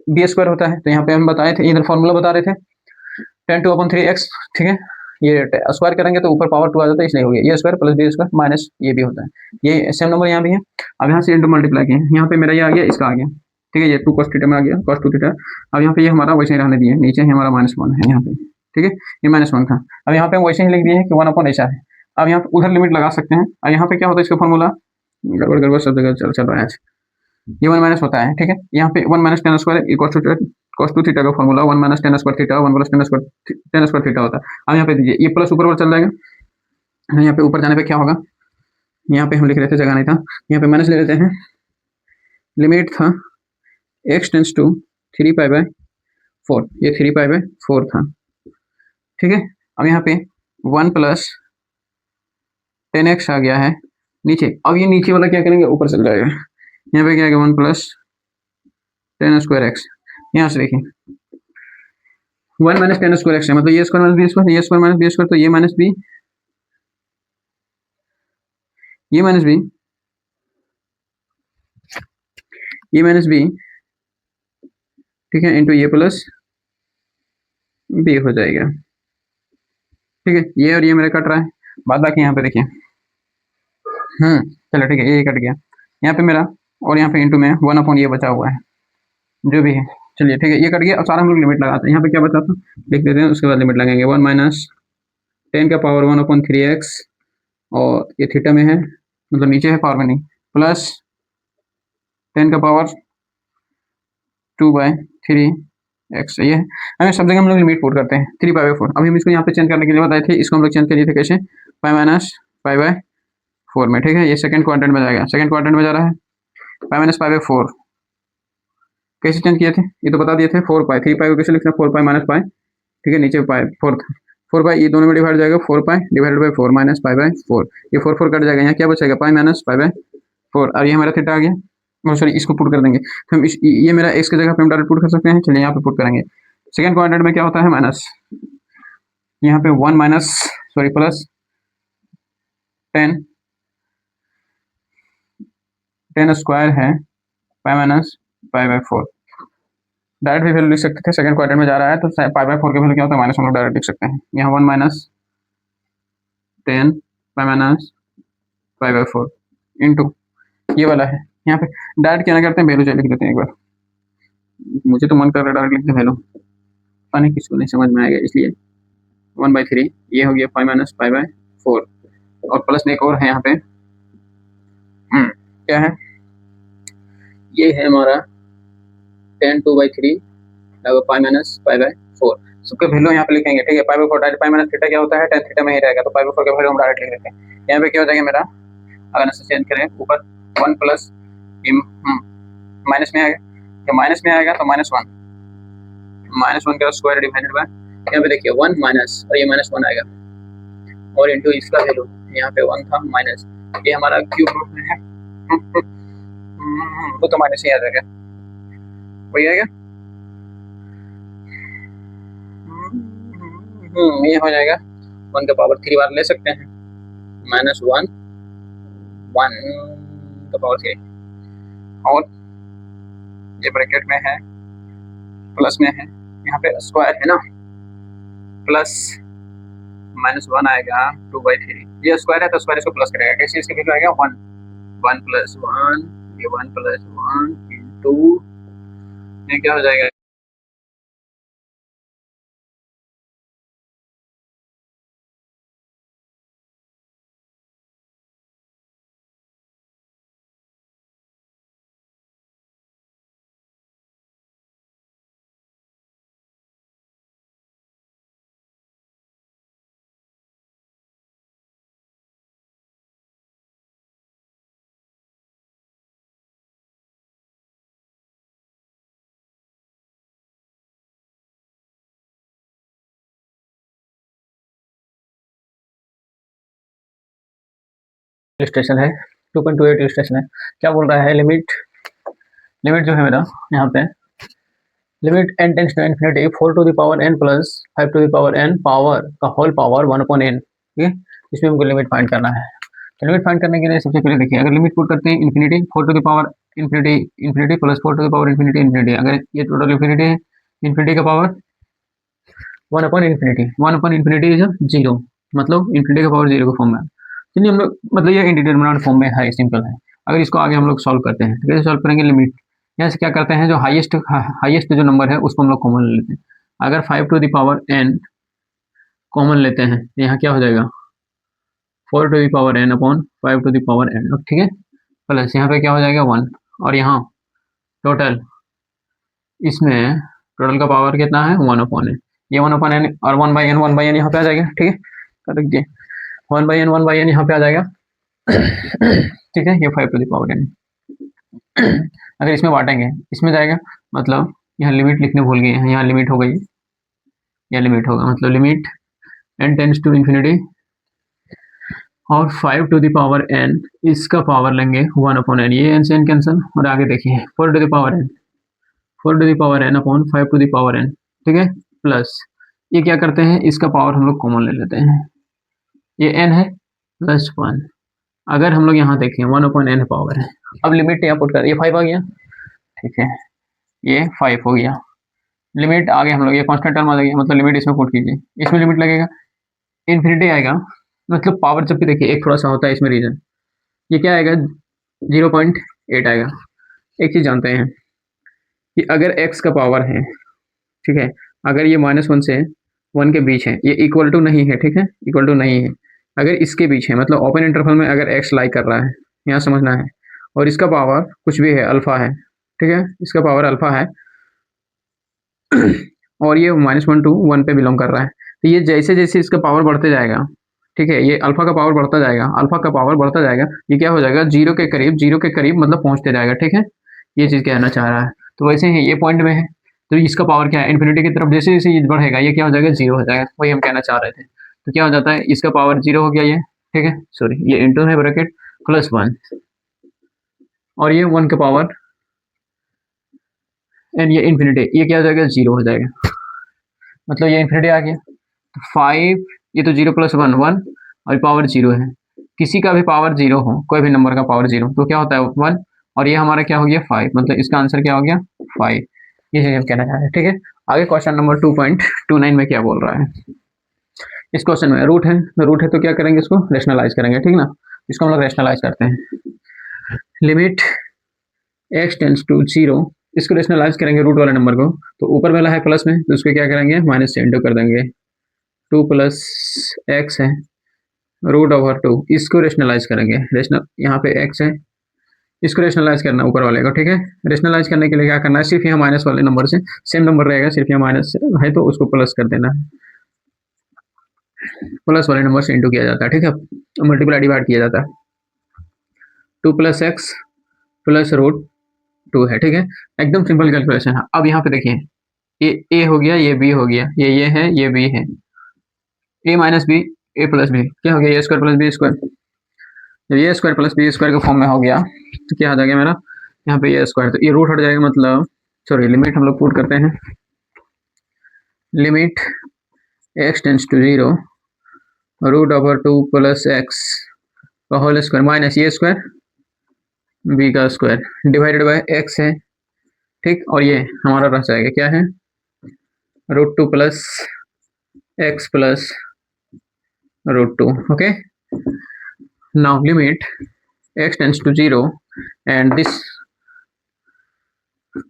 B square होता है, तो यहाँ पे हम बताए थे, इधर फॉर्मूला बता रहे थे 10^3x, ठीक है, ये स्क्वायर करेंगे तो ऊपर पावर 2 आ जाता है, इसलिए हो गया ये square plus b square minus ये भी होता है, ये सेम नंबर यहाँ भी है। अब यहाँ से इंटू मल्टीप्लाई किए, यहाँ पे मेरा ये आ गया, इसका आ गया, ठीक है, ये 2 cos थीटा में आ गया, cos 2 थीटा। अब यहाँ पे ये हमारा वैसे ही रहने दिए, नीचे ही हमारा -1 है यहाँ पे, ठीक है, ये -1 था, अब यहाँ पे हम वैसे ही लिख दिए हैं कि 1 ऐसा है। अब यहाँ पे उधर लिमिट लगा सकते हैं, और यहाँ पे क्या होता है, इसका फॉर्मूला गड़बड़ गड़बड़ सब जगह चल रहा है आज, ये 1 माइनस होता है, ठीक है, यहाँ पे 1 माइनस 10 स्क्वायर cos 2 थीटा का formula 1 minus 10 square theta 1 plus 10 square theta होता है। अब यहाँ पे दीजिए, ये प्लस ऊपर चल जाएगा, यहाँ पे ऊपर जाने पे क्या होगा, यहाँ पे हम लिख रहे थे, जगह नहीं था, यहाँ पे माइनस ले लेते हैं, लिमिट था x टेंस टू 3π/4, ये 3π/4 था, ठीक है। अब यहाँ पे 1 प्लस 10x आ गया है नीचे, अब ये नीचे वाला क्या करेंगे, ऊपर चल जाएगा, यहाँ पे क्या आएगा 1 प्लस 10 स्क्वायर x, यहाँ से देखिए 1 माइनस 10 स्क्वायर x है, मतलब ये स्क्वायर माइनस बी स्क्वायर, ये स्क्वायर माइनस बी स्क्वायर, तो ये माइनस बी, ये माइनस बी, ये माइनस बी, ठीक है, इंटू ये प्लस बी हो जाएगा, ठीक है, ये और ये मेरा कट रहा है, बाद बाकी यहाँ पे देखिए, चलो ठीक है, ये कट गया, यहाँ पे मेरा, और यहाँ पे इंटू में 1 ये बचा हुआ है, जो भी है, चलिए ठीक है, ये कट गया। अब सारा हम लोग लिमिट लगाते हैं, यहाँ पे क्या बचा था लिख देते हैं, उसके बाद लिमिट लगाएंगे, 1 माइनस 10 का पावर 1/3x, और ये थीटा में है, मतलब नीचे है, पावर में नहीं, प्लस 10 का पावर 2/3x, ये है। हमें सब जगह हम लोग लिमिट पुट करते हैं 3π/4। अभी हम इसको यहाँ पे चेंज करने के लिए बताए थे, इसको हम लोग चेंज करिए थे कैसे, π माइनस π/4 में, ठीक है, ये सेकंड क्वाड्रेंट में जाएगा, सेकंड क्वाड्रेंट में जा रहा है, π माइनस π/4 कैसे चेंज किए थे, ये तो बता दिए थे, 4π, 3π को कैसे लिखना, 4π माइनस पाई, ठीक है, नीचे पाई 4π, ये दोनों में डिवाइड जाएगा, 4π डिवाइडेड बाई 4 माइनस π/4, ये 4 कट जाएगा, यहाँ क्या बचेगा, पाई माइनस π/4, और ये हमारा थीटा आ गया, सॉरी इसको पुट कर देंगे, तो हम ये मेरा x की जगह पे हम डायरेक्ट पुट कर सकते हैं, चलिए यहाँ पे पुट करेंगे। सेकंड क्वाड्रेंट में क्या होता है, माइनस, यहाँ पे 1 माइनस सॉरी प्लस 10 स्क्वायर है, पाई माइनस π/4, डायरेक्ट भी वैल्यू लिख सकते थे, सेकंड क्वाड्रेंट में जा रहा है तो π/4 की वैल्यू क्या होता है, माइनस, हम लोग डायरेक्ट लिख सकते हैं, यहाँ 1 माइनस 10 पाई माइनस π/4 इंटू ये वाला है, यहाँ पे डायरेक्ट क्या करते हैं, वैल्यू लिख देते हैं एक बार, मुझे तो मन कर रहा है डायरेक्ट लिख दे वैल्यू, पता नहीं किसको नहीं समझ में आएगा, इसलिए 1/3 ये हो गया 5 माइनस π/4, और प्लस में एक और है यहाँ पे, क्या है, ये है हमारा 10 2/3 पाई माइनस π/4, सबके वैल्यू यहाँ पे लिखेंगे, ठीक है, π/4 डायरेक्ट, पाई माइनस थीटा क्या होता है, tan थीटा में ही रहेगा, तो π/4 का वैल्यू हम डायरेक्ट लिख देते हैं, यहाँ पे क्या हो जाएगा मेरा, अगर ऐसे चेंज करें ऊपर 1 प्लस माइनस में आएगा, तो माइनस में आएगा तो -1 का स्क्वायर डिवाइडेड बाय, यहाँ पे देखिए 1 माइनस, और ये -1 आएगा, और इंटू इसका वैल्यू, यहाँ पे 1 था माइनस, ये हमारा क्यूब रूट में है, वो तो माइनस ही आ जाएगा, वही आएगा, ये हो जाएगा 1 का पावर 3 बार ले सकते हैं, -1 1 का पावर 3, और ये ब्रैकेट में है, प्लस में है, यहाँ पे स्क्वायर है ना, प्लस -1 आएगा 2/3, ये स्क्वायर है तो स्क्वायर इसको प्लस करेगा, कैसे इसके वैल्यू आएगा 1 + 1, ये 1 + 1 इंटू, ये क्या हो जाएगा इलस्ट्रेशन है, 2.28 इलस्ट्रेशन है। क्या बोल रहा है, लिमिट जो है मेरा यहाँ पे, limit n tends to infinity 4 to the power n plus 5 to the power n power का होल पावर 1 अपॉन n। ठीक है, इसमें हमको लिमिट फाइंड करना है। तो लिमिट फाइंड करने के लिए सबसे पहले देखिए, अगर लिमिट पुट करते हैं infinity 4 to the power infinity plus 4 to the power infinity, अगर ये टोटल इन्फिनिटी है, इन्फिनिटी का पावर 1 अपॉन इन्फिनिटी इज 0, मतलब इन्फिनिटी का पावर 0 के फॉर्म में। चलिए हम लोग, मतलब ये इंडिटरमिनेट फॉर्म में है, सिंपल है। अगर इसको आगे हम लोग सॉल्व करते हैं, कैसे सॉल्व करेंगे, लिमिट यहाँ से क्या करते हैं, जो हाईएस्ट जो नंबर है उसको हम लोग कॉमन ले लेते हैं। अगर 5 to the power n common लेते हैं, यहाँ क्या हो जाएगा, 4 to the power n upon 5 to the power n, ठीक है, प्लस यहाँ पे क्या हो जाएगा 1, और यहाँ टोटल, इसमें टोटल का पावर कितना है 1 अपॉन n, ये 1 अपॉन n और 1 बाई n यहाँ पे आ जाएगा। ठीक है, कर दीजिए 1 बाई n यहाँ पे आ जाएगा। ठीक है, ये 5 टू द पावर n। अगर इसमें बांटेंगे, इसमें जाएगा, मतलब यहाँ लिमिट लिखने भूल गए हैं, यहाँ लिमिट हो गई, यह लिमिट होगा, मतलब limit n tends to infinity और 5 टू द पावर n, इसका पावर लेंगे 1 अपॉन n, ये n से n कैंसिल, और आगे देखिए 4 to the power n upon 5 to the power n, ठीक है, प्लस ये क्या करते हैं, इसका पावर हम लोग कॉमन ले लेते हैं, ये n है प्लस 1, अगर हम लोग यहाँ देखें 1 अपॉन n पावर है। अब लिमिट यहाँ पुट कर, ये 5 आ गया, ठीक है, ये 5 हो गया, लिमिट आगे हम लोग, ये कांस्टेंट टर्म आ गया, मतलब लिमिट इसमें पुट कीजिए, इसमें लिमिट लगेगा इन्फिनिटी आएगा, मतलब पावर जब भी देखिए एक थोड़ा सा होता है इसमें रीजन, ये क्या आएगा 0.8 आएगा। एक चीज़ जानते हैं कि अगर x का पावर है, ठीक है, अगर ये -1 से 1 के बीच है, ये इक्वल टू नहीं है, ठीक है, इक्वल टू नहीं है, अगर इसके बीच है, मतलब ओपन इंटरवल में अगर x लाई कर रहा है, यहाँ समझना है, और इसका पावर कुछ भी है, अल्फा है, ठीक है, इसका पावर अल्फा है, और ये -1 टू 1 पे बिलोंग कर रहा है, तो ये जैसे जैसे इसका पावर बढ़ते जाएगा, ठीक है, ये अल्फा का पावर बढ़ता जाएगा, अल्फा का पावर बढ़ता जाएगा, ये क्या हो जाएगा, जीरो के करीब मतलब पहुंचते जाएगा। ठीक है, ये चीज़ कहना चाह रहा है। तो वैसे ही ये पॉइंट में है, तो इसका पावर क्या है, इन्फिनिटी की तरफ जैसे जैसे ये बढ़ेगा, ये क्या हो जाएगा, जीरो हो जाएगा, वही हम कहना चाह रहे थे। तो क्या हो जाता है, इसका पावर जीरो हो गया ये, ठीक है, सॉरी ये इंटू है ब्रैकेट प्लस 1, और ये 1 का पावर एंड ये इन्फिनिटी, ये क्या हो जाएगा, जीरो हो जाएगा, मतलब ये इन्फिनिटी आ गया। तो 5, ये तो 0 प्लस 1 1, और पावर 0 है, किसी का भी पावर 0 हो, कोई भी नंबर का पावर 0, तो क्या होता है 1, और ये हमारा क्या हो गया 5, मतलब इसका आंसर क्या हो गया 5, ये चीज़ हम कहना चाह रहे हैं। ठीक है, आगे क्वेश्चन नंबर 2.29 में क्या बोल रहा है, इस क्वेश्चन में रूट है, तो क्या करेंगे, इसको रेशनलाइज करेंगे, ठीक ना, इसको हम लोग रेशनलाइज करते हैं। लिमिट x टेंड्स टू 0, इसको रेशनलाइज करेंगे रूट वाले नंबर को, तो ऊपर वाला है प्लस में, तो उसको क्या करेंगे माइनस से इंटू कर देंगे, 2 प्लस x है रूट ओवर 2, इसको रेशनलाइज करेंगे, रेशनल यहाँ पे x है, इसको रेशनलाइज करना ऊपर वाले को। ठीक है, रेशनलाइज करने के लिए क्या करना है, सिर्फ यहाँ माइनस वाले नंबर से सेम नंबर रहेगा, सिर्फ यहाँ माइनस है तो उसको प्लस कर देना है, प्लस वाले नंबर से इंटू किया जाता है। ठीक है, मल्टीप्लाई डिवाइड किया जाता है, 2 प्लस एक्स प्लस रूट 2 है। ठीक है, एकदम सिंपल कैलकुलेशन है। अब यहाँ पे देखिए, ये ए हो गया, ये बी हो गया, ये है, ये बी है, a minus B A plus B क्या हो गया, ए स्क्वायर प्लस बी स्क्वायर, जब ये स्क्वायर प्लस बी स्क्वायर के फॉर्म में हो गया तो क्या आ जाएगा मेरा, यहाँ पे ये स्क्वायर, तो ये रूट हट जाएगा, मतलब सॉरी लिमिट हम लोग पुट करते हैं, limit x tends to 0 root over 2 plus x का होल स्क्वायर माइनस ये स्क्वायर बी का स्क्वायर डिवाइडेड बाय x है। ठीक, और ये हमारा रह जाएगा क्या है, root 2 plus x plus root 2। Okay, now limit x tends to 0 and this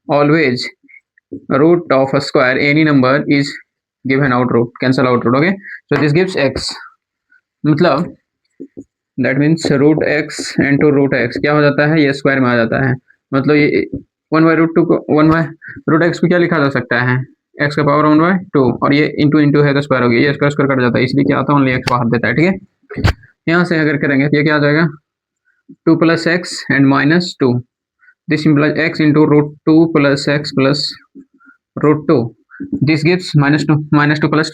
always root of a square any number is given out root, cancel out root. Okay, so this gives x, मतलब that means root x into root x क्या हो जाता है, ये square में आ जाता है, मतलब ये 1/√2 को 1/√x को क्या लिखा जा सकता है, x का पावर 1/2, और ये इंटू इंटू है तो स्क्वायर हो गया, ये स्क्वायर स्क्वायर कट जाता है, इसलिए क्या आता है ओनली x बाहर देता है। ठीक है, यहाँ से अगर करेंगे तो ये क्या आ जाएगा, 2 plus x and minus 2, this implies x into root 2 plus x plus root 2, this gives minus 2 plus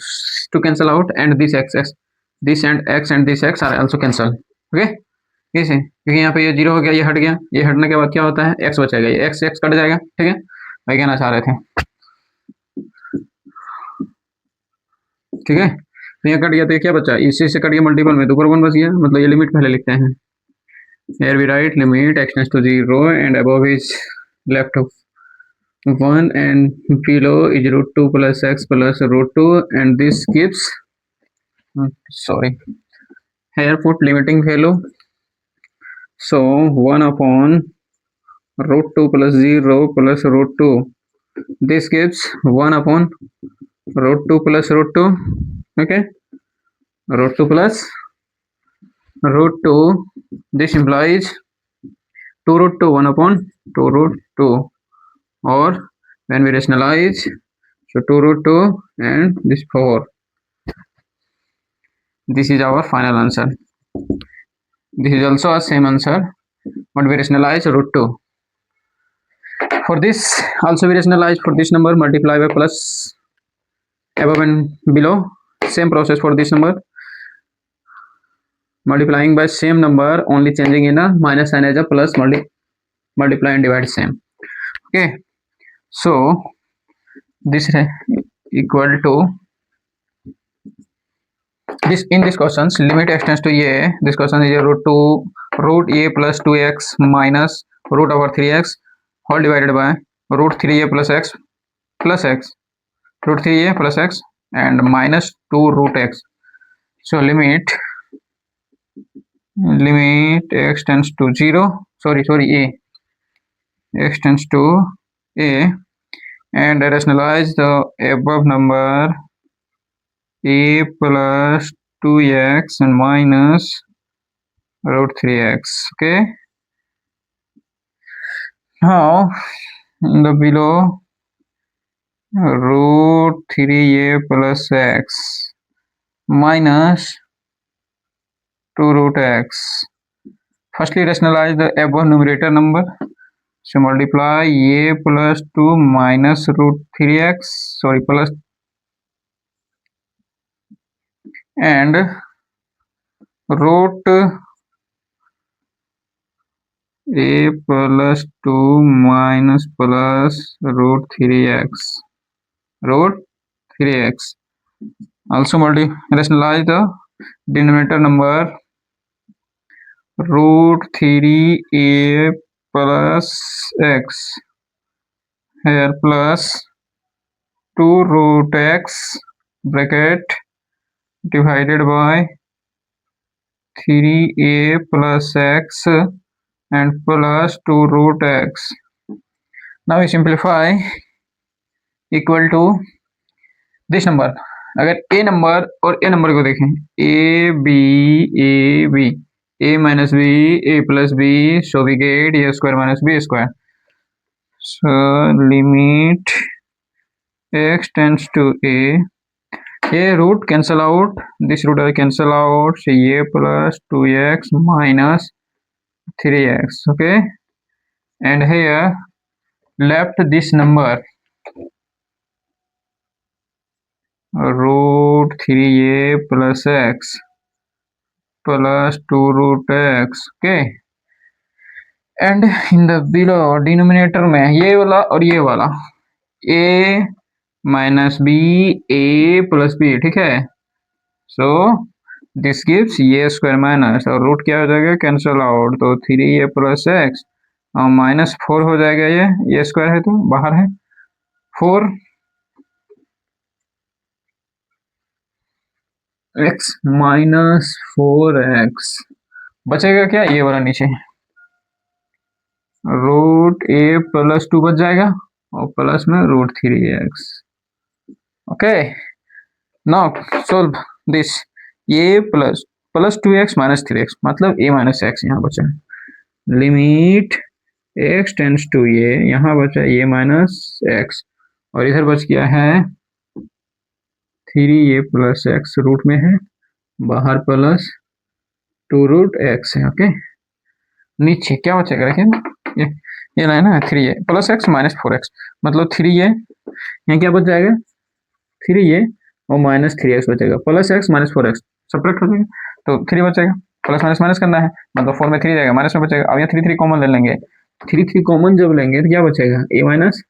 2 cancel out, and this x and this x are also cancel. Okay, कैसे? क्योंकि यहाँ पे ये 0 हो गया, ये हट गया, ये हटने के बाद क्या होता है, x बचेगा, ये x कट जाएगा, ठीक है, वही कहना चाह रहे थे, ठीक है। तो ये कट गया तो ये क्या बचा, इसी से कट गया मल्टीपल में तो ऊपर 1 बच गया, मतलब ये लिमिट पहले लिखते हैं। Here we write limit x tends to 0 and above is left of 1 and below is root 2 plus x plus root 2 and this gives sorry, here put limiting value, so 1 upon root 2 plus 0 plus root 2, this gives 1 upon root 2 plus root 2, okay, root 2 plus root 2, this implies 2 root 2, 1 upon 2 root 2, or when we rationalize, so 2 root 2 and this 4, this is our final answer. This is also a same answer, but we rationalize root 2. For this also we rationalize, for this number multiply by plus above and below, same process for this number, multiplying by same number, only changing in a minus sign as a plus, multiply and divide same, okay. So this equal to this, in this questions limit x tends to a, this question is root a plus 2x minus root over 3x whole divided by root 3a plus x root 3a plus x and minus 2 root x. So limit x tends to 0, sorry a, x tends to a, and rationalize the above number a plus 2x and minus root 3x, okay. Now in the below root 3a plus x minus 2 root x, firstly rationalize the above numerator number, so multiply a plus 2 minus root 3x, sorry plus, and root a plus 2 minus plus root 3x, also rationalize the denominator number, root 3a plus x, here plus 2 root x bracket divided by 3a plus x and plus 2 root x. Now we simplify, equal to this number, अगर a number और a number को देखें, a minus b, a plus b, so we get a square minus b square. So limit x tends to a root cancel out, this root will cancel out, so a plus 2x minus 3x, okay, and here left this number root 3a plus x plus 2 root x, okay, and in the below denominator में ये वाला और ये वाला a minus b, a plus b, ठीक है, so this gives a square minus, और root क्या हो जाएगा, कैंसल आउट, तो 3a plus x और माइनस 4 हो जाएगा, ये स्क्वायर है तो बाहर है 4 x माइनस 4x, बचेगा क्या, ये वाला नीचे रूट a प्लस 2 बच जाएगा और प्लस में root 3x, okay. Now solve this, a plus 2x minus 3x, मतलब a माइनस x यहाँ बचा, limit x tends to a, यहाँ बचा a माइनस x और इधर बच गया है 3a प्लस x, रूट में है, बाहर प्लस 2 रूट x है, ओके। नीचे क्या बचेगा, देखिए ये लाइन है 3a plus x minus 4x, मतलब 3a, यहाँ क्या बच जाएगा 3a और माइनस 3x बचेगा, plus x minus 4x subtract हो जाएगा तो 3 बचेगा, प्लस माइनस माइनस करना है, मतलब 4 में 3 जाएगा, माइनस में बचेगा। अब यहाँ 3 3 कॉमन ले लेंगे, 3 3 कॉमन जब लेंगे तो क्या बचेगा, a माइनस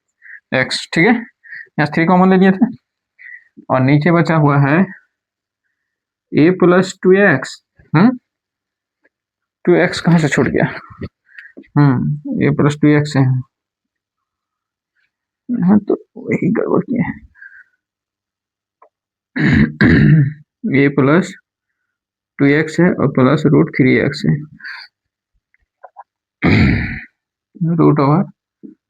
एक्स। ठीक है, यहाँ 3 कॉमन ले लिए थे और नीचे बचा हुआ है a प्लस 2x। 2x कहाँ से छूट गया, a प्लस 2x है, यहाँ तो वही गड़बड़ किया है। a प्लस 2x है और प्लस रूट 3x है, रूट ओवर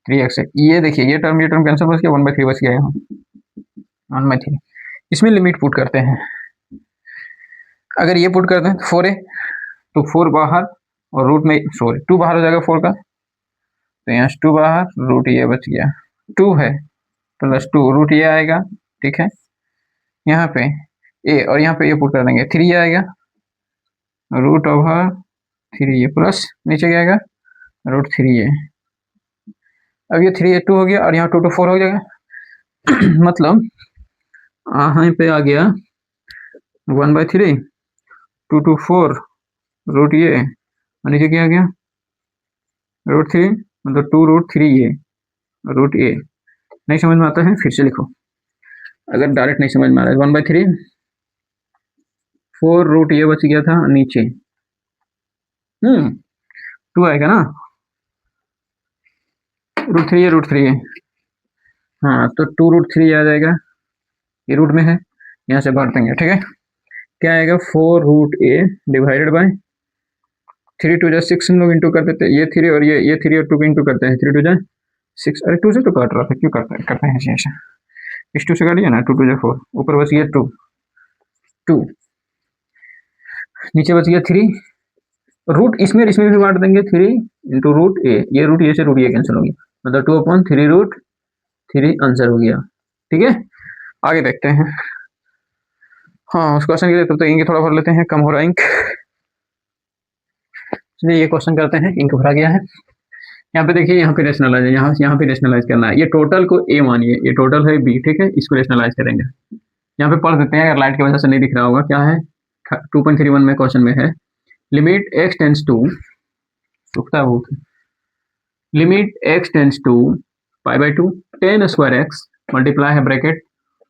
3x है। ये देखिए ये टर्म कैंसिल बच गया, 1/3 बच गया यहाँ, 1/3। इसमें लिमिट पुट करते हैं, अगर ये पुट करते हैं तो 4a, तो 4 बाहर और रूट में सॉरी 2 बाहर हो जाएगा 4 का, तो यहाँ 2 बाहर, रूट ये बच गया, 2 है प्लस 2 रूट ये आएगा। ठीक है, यहाँ पे a और यहाँ पे ये पुट कर देंगे, 3 आएगा रूट ओवर 3 ये प्लस नीचे क्या आएगा रूट 3 ये। अब ये 3 2 हो गया और यहाँ 2 2 4 हो जाएगा। मतलब यहाँ पे आ गया 1/3 2 2 4 रूट ये और नीचे क्या आ गया रूट 3, मतलब 2 रूट 3 ये रूट ए। नहीं समझ में आता है फिर से लिखो, अगर डायरेक्ट नहीं समझ में आ रहा है 1/3 4 रूट ये बच गया था नीचे, 2 आएगा ना, रूट 3 है, हाँ तो 2 रूट 3 आ जाएगा, ये रूट में है, यहाँ से बांट देंगे। ठीक है, क्या आएगा 4 रूट ए डिवाइडेड बाय 3 2 जा 6 हम लोग इंटू कर देते हैं, ये 3 और ये 3 और 2 को इंटू करते हैं, 3 2 जा 6, अरे 2 से तो काट रहा था, क्यों करते हैं ऐसा, इस 2 से काटिए ना, 2 2 जा 4, ऊपर बच गया 2 नीचे बच गया 3 रूट, इसमें भी बांट देंगे 3 इंटू रूट ए, ये रूट ए से रूट ए कैंसिल हो गया, मतलब 2/3 रूट 3 आंसर हो गया। ठीक है, आगे देखते हैं। हाँ उस क्वेश्चन के लिए तब तो इंक थोड़ा भर लेते हैं, कम हो रहा है इंक, चलिए ये क्वेश्चन करते हैं। इंक भरा गया है, यहाँ पे देखिए, यहाँ पे रेशनलाइज है, यहाँ पे रेशनलाइज करना है, ये टोटल को ए मानिए, ये टोटल है बी। ठीक है, इसको रेशनलाइज करेंगे, यहाँ पे पढ़ देते हैं, अगर लाइट की वजह से नहीं दिख रहा होगा। क्या है 2.31 में क्वेश्चन में है, लिमिट x टेंड्स टू, रुकता है बहुत, limit x tends to π/2 tan square x multiply है bracket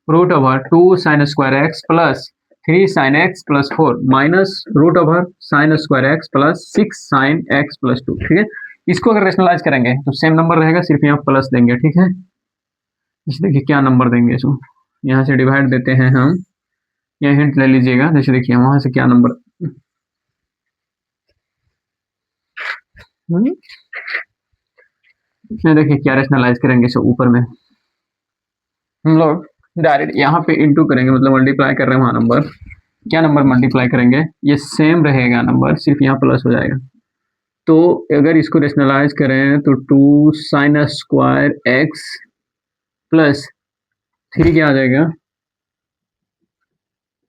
root over 2 sin square x plus 3 sin x plus 4 minus root over sin square x plus 6 sin x plus 2। ठीक है, इसको अगर rationalise करेंगे तो सेम नंबर रहेगा, सिर्फ यहाँ प्लस देंगे। ठीक है, जैसे देखिए क्या नंबर देंगे, इसको यहाँ से डिवाइड देते हैं हम, यह हिंट ले लीजिएगा, जैसे देखिए वहां से क्या नंबर, देखिए क्या रेशनलाइज करेंगे, इसे ऊपर में हम लोग डायरेक्ट यहाँ पे इंटू करेंगे, मतलब मल्टीप्लाई कर रहे हैं वहां नंबर, क्या नंबर मल्टीप्लाई करेंगे, ये सेम रहेगा नंबर, सिर्फ यहाँ प्लस हो जाएगा। तो अगर इसको रेशनलाइज करें तो 2 sin स्क्वायर x प्लस 3 क्या आ जाएगा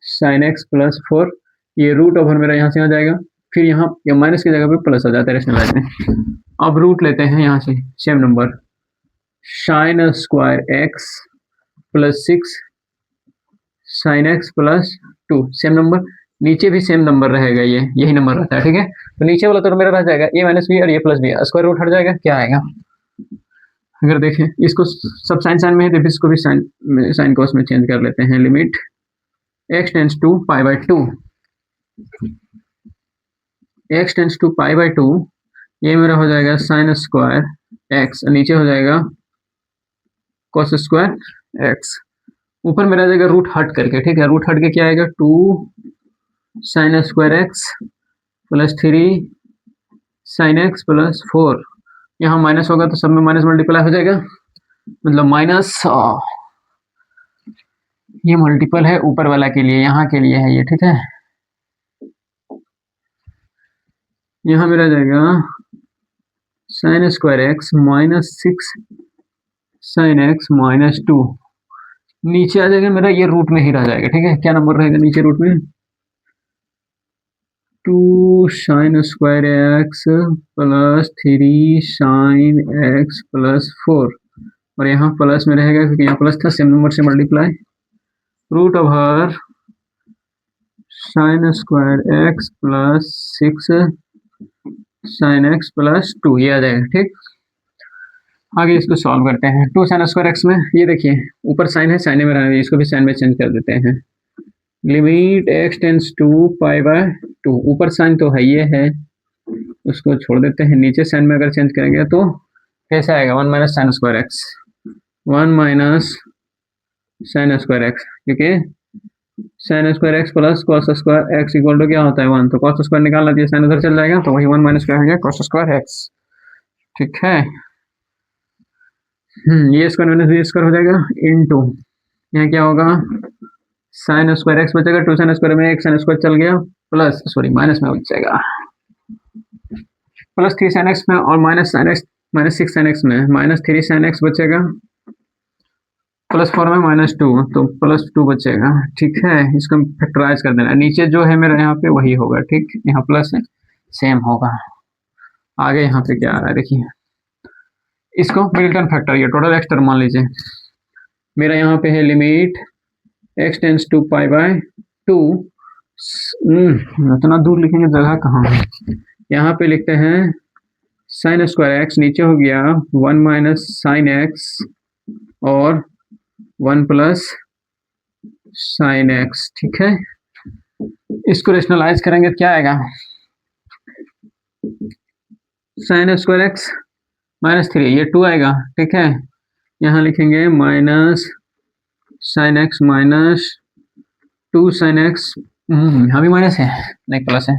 sin x प्लस 4, ये रूट ओवर मेरा यहाँ से आ जाएगा, फिर यहाँ माइनस की जगह पे प्लस आ जाता है रेशनलाइज में। अब रूट लेते हैं यहाँ से same number, sin square x plus 6 sin x plus 2, same number, नीचे भी सेम नंबर रहेगा, ये यही नंबर रहता है। ठीक है, तो नीचे वाला तो मेरा रह जाएगा a माइनस बी और ये प्लस बी, स्क्वायर रूट हट जाएगा, क्या आएगा, अगर देखें इसको सब साइन में है तो इसको भी साइन कोस में चेंज कर लेते हैं, limit x tends to π/2, x tends to π/2, ये मेरा हो जाएगा sin स्क्वायर x, नीचे हो जाएगा cos स्क्वायर x, ऊपर मेरा जाएगा रूट हट करके। ठीक है, रूट हट के क्या आएगा 2 sin square x plus 3 sin x plus 4, यहाँ माइनस होगा तो सब में माइनस मल्टीप्लाई हो जाएगा, मतलब माइनस, ये मल्टीपल है ऊपर वाला के लिए, यहाँ के लिए है ये। ठीक है, यहाँ मेरा जाएगा sin square x minus 6 sin x minus 2, नीचे आ जाएगा मेरा ये रूट में ही रह जाएगा। ठीक है, क्या नंबर रहेगा नीचे रूट में 2 sin square x plus 3 sin x plus 4, और यहाँ प्लस में रहेगा क्योंकि यहाँ प्लस था, सेम नंबर से multiply root over sine square x plus 6 sine x plus 2 ये आ जाएगा। ठीक, आगे इसको सॉल्व करते हैं। 2 साइन स्क्वायर एक्स में ये देखिए ऊपर साइन है, साइन में रहना है, इसको भी साइन में चेंज कर देते हैं। Limit x tends to pi by 2, ऊपर साइन तो है ये है, उसको छोड़ देते हैं। नीचे साइन में अगर चेंज करेंगे तो कैसे आएगा, 1 minus sine square x, 1 minus sine square x, क्योंकि sine square x plus cos square x equal to क्या होता है 1, तो कॉस स्क्वायर निकालना चाहिए, साइन उधर चल जाएगा, तो वही 1 माइनस क्या हो गया कॉस स्क्वायर एक्स। ठीक है, ये स्क्वायर माइनस बी स्क्वायर हो जाएगा इनटू, यहाँ क्या होगा साइन स्क्वायर एक्स बचेगा, 2 साइन स्क्वायर में एक साइन स्क्वायर चल गया, प्लस सॉरी माइनस में बचेगा, प्लस 3 साइन एक्स में और minus sine x minus 6 sine x में माइनस 3 साइन एक्स बचेगा, प्लस 4 में माइनस 2 तो प्लस 2 बचेगा। ठीक है, इसको फैक्टराइज कर देना, नीचे जो है मेरा यहाँ पे वही होगा। ठीक, यहाँ प्लस है सेम होगा। आगे यहाँ पे क्या आ रहा है देखिए, इसको मिल्टन फैक्टर, ये टोटल एक्स टर्म मान लीजिए, मेरा यहाँ पे है limit x tends to pi by 2, इतना दूर लिखेंगे जगह कहाँ है, यहाँ पे लिखते हैं साइन स्क्वायर एक्स, नीचे हो गया 1 माइनस साइन एक्स और 1 प्लस साइन एक्स। ठीक है, इसको रेशनलाइज करेंगे क्या आएगा, साइन स्क्वायर एक्स माइनस 3 ये 2 आएगा। ठीक है, यहाँ लिखेंगे minus sine x minus 2 sine x, यहाँ भी माइनस है नहीं प्लस है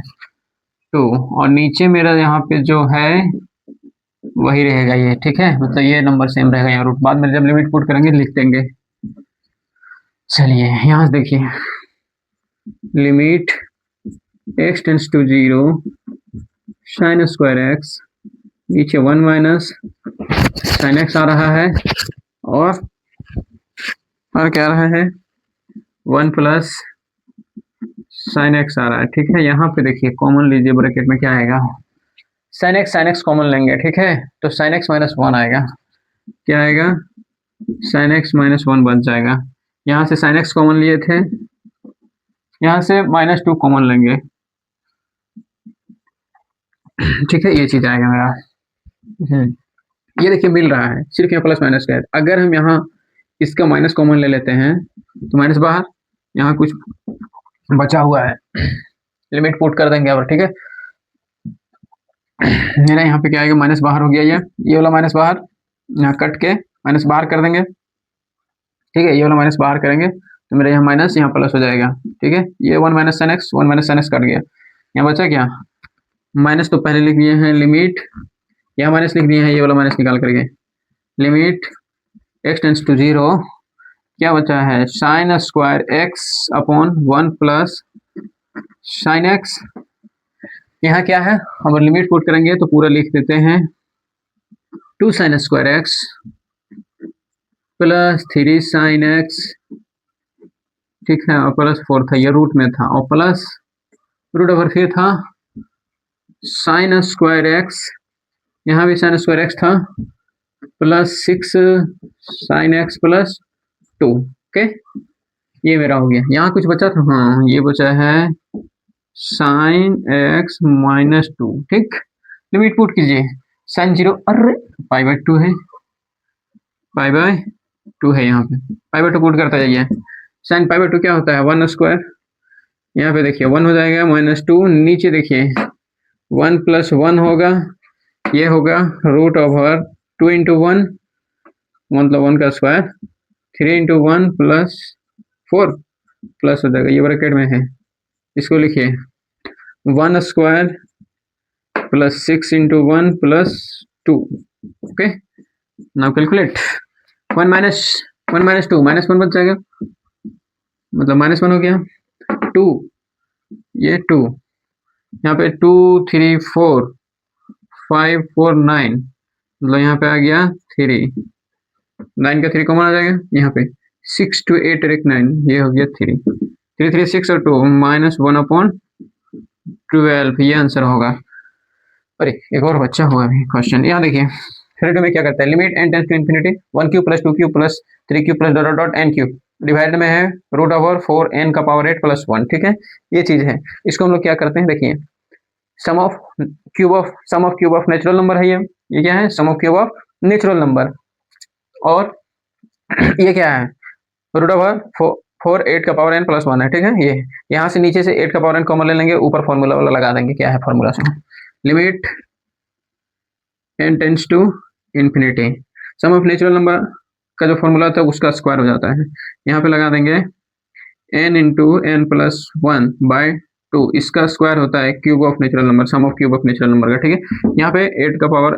2, और नीचे मेरा यहाँ पे जो है वही रहेगा ये। ठीक है, मतलब ये नंबर सेम रहेगा यहाँ, रूट बाद में जब लिमिट पुट करेंगे लिख देंगे। चलिए यहाँ से देखिए, limit x tends to 0 sine square x, नीचे 1 माइनस साइन एक्स आ रहा है और क्या आ रहा है 1 प्लस साइन एक्स आ रहा है। ठीक है, यहाँ पे देखिए कॉमन लीजिए, ब्रैकेट में क्या आएगा साइन एक्स कॉमन लेंगे। ठीक है, तो साइन एक्स माइनस 1 आएगा, क्या आएगा साइन एक्स माइनस 1 बच जाएगा। यहाँ से साइन एक्स कॉमन लिए थे, यहाँ से माइनस 2 कॉमन लेंगे। ठीक है, ये चीज आएगा मेरा। ये देखिए मिल रहा है, सिर्फ यहाँ प्लस माइनस का है। अगर हम यहाँ इसका माइनस कॉमन ले लेते हैं तो माइनस बाहर, यहाँ कुछ बचा हुआ है, लिमिट पुट कर देंगे अब। ठीक है, मेरा यहाँ पे क्या आएगा माइनस बाहर हो गया, ये वाला माइनस बाहर, यहाँ कट के माइनस बाहर कर देंगे। ठीक है, ये वाला माइनस बाहर करेंगे तो मेरा यहाँ माइनस यहाँ प्लस हो जाएगा। ठीक है, ये 1 minus sine x 1 minus sine x cut गया, यहाँ बचा क्या माइनस, तो पहले लिख दिए हैं लिमिट, यहाँ माइनस लिख दिए हैं, ये वाला माइनस निकाल करके लिमिट एक्स टेंस टू 0, क्या बचा है sign square x upon 1 plus sine x. यहाँ क्या है, हम लिमिट पुट करेंगे तो पूरा लिख देते हैं 2 sign square x plus 3 sine x. ठीक है, और प्लस 4 था, ये रूट में था, और प्लस रूट ओवर फिर था साइन स्क्वायर एक्स, यहाँ भी साइन स्क्वायर एक्स था, plus 6 sine x plus 2। Okay, ये मेरा हो गया। यहाँ कुछ बचा था, हाँ ये बचा है साइन एक्स माइनस 2। ठीक, लिमिट पुट कीजिए, साइन 0 अरे पाई बाय 2 है, पाई बाय 2 है, यहाँ पे पाई बाय 2 पुट करता जाइए। साइन पाई बाय 2 क्या होता है 1 स्क्वायर, यहाँ पे देखिए 1 हो जाएगा माइनस 2, नीचे देखिए 1 प्लस 1 होगा, ये होगा रूट ओवर 2 इंटू 1 मतलब 1 का स्क्वायर, 3 इंटू 1 प्लस 4 प्लस हो जाएगा, ये ब्रैकेट में है, इसको लिखिए 1 square plus 6 into 1 plus 2। Okay, now calculate 1 minus 2 minus 1 बच जाएगा, मतलब माइनस 1 हो गया 2, ये 2, यहाँ पे 2 3 4 5 4 9, मतलब यहाँ पे आ गया 3, 9 का 3 कॉमन आ जाएगा, यहाँ पे 6 2 8 और 1 9, ये हो गया 3 3 3 6 और 2 माइनस 1 अपॉन 12, ये आंसर होगा। अरे एक और बच्चा हुआ अभी क्वेश्चन, यहाँ देखिए थ्योरम में क्या करता है, limit n tends to infinity 1 cube plus 2 cube plus 3 cube plus dot dot n cube, divide में है रूट ओवर 4n का पावर 8 प्लस 1, ठीक है, ये चीज है। इसको हम लोग क्या करते हैं, देखिए sum of cube of natural number है ये क्या है, sum of cube of natural number, और ये क्या है, रूट ओवर 8 का पावर n प्लस 1 है, ठीक है। ये यहाँ से नीचे से 8 का पावर n कॉमन ले लेंगे, ऊपर फॉर्मूला वाला लगा देंगे, क्या है फॉर्मूला से, limit n tends to infinity, sum of natural number का जो फॉर्मूला था उसका स्क्वायर हो जाता है, यहाँ पे लगा देंगे n into n plus 1 by 2, इसका स्क्वायर होता है cube of natural number, sum of cube of natural number का, ठीक है। यहाँ पे 8 का पावर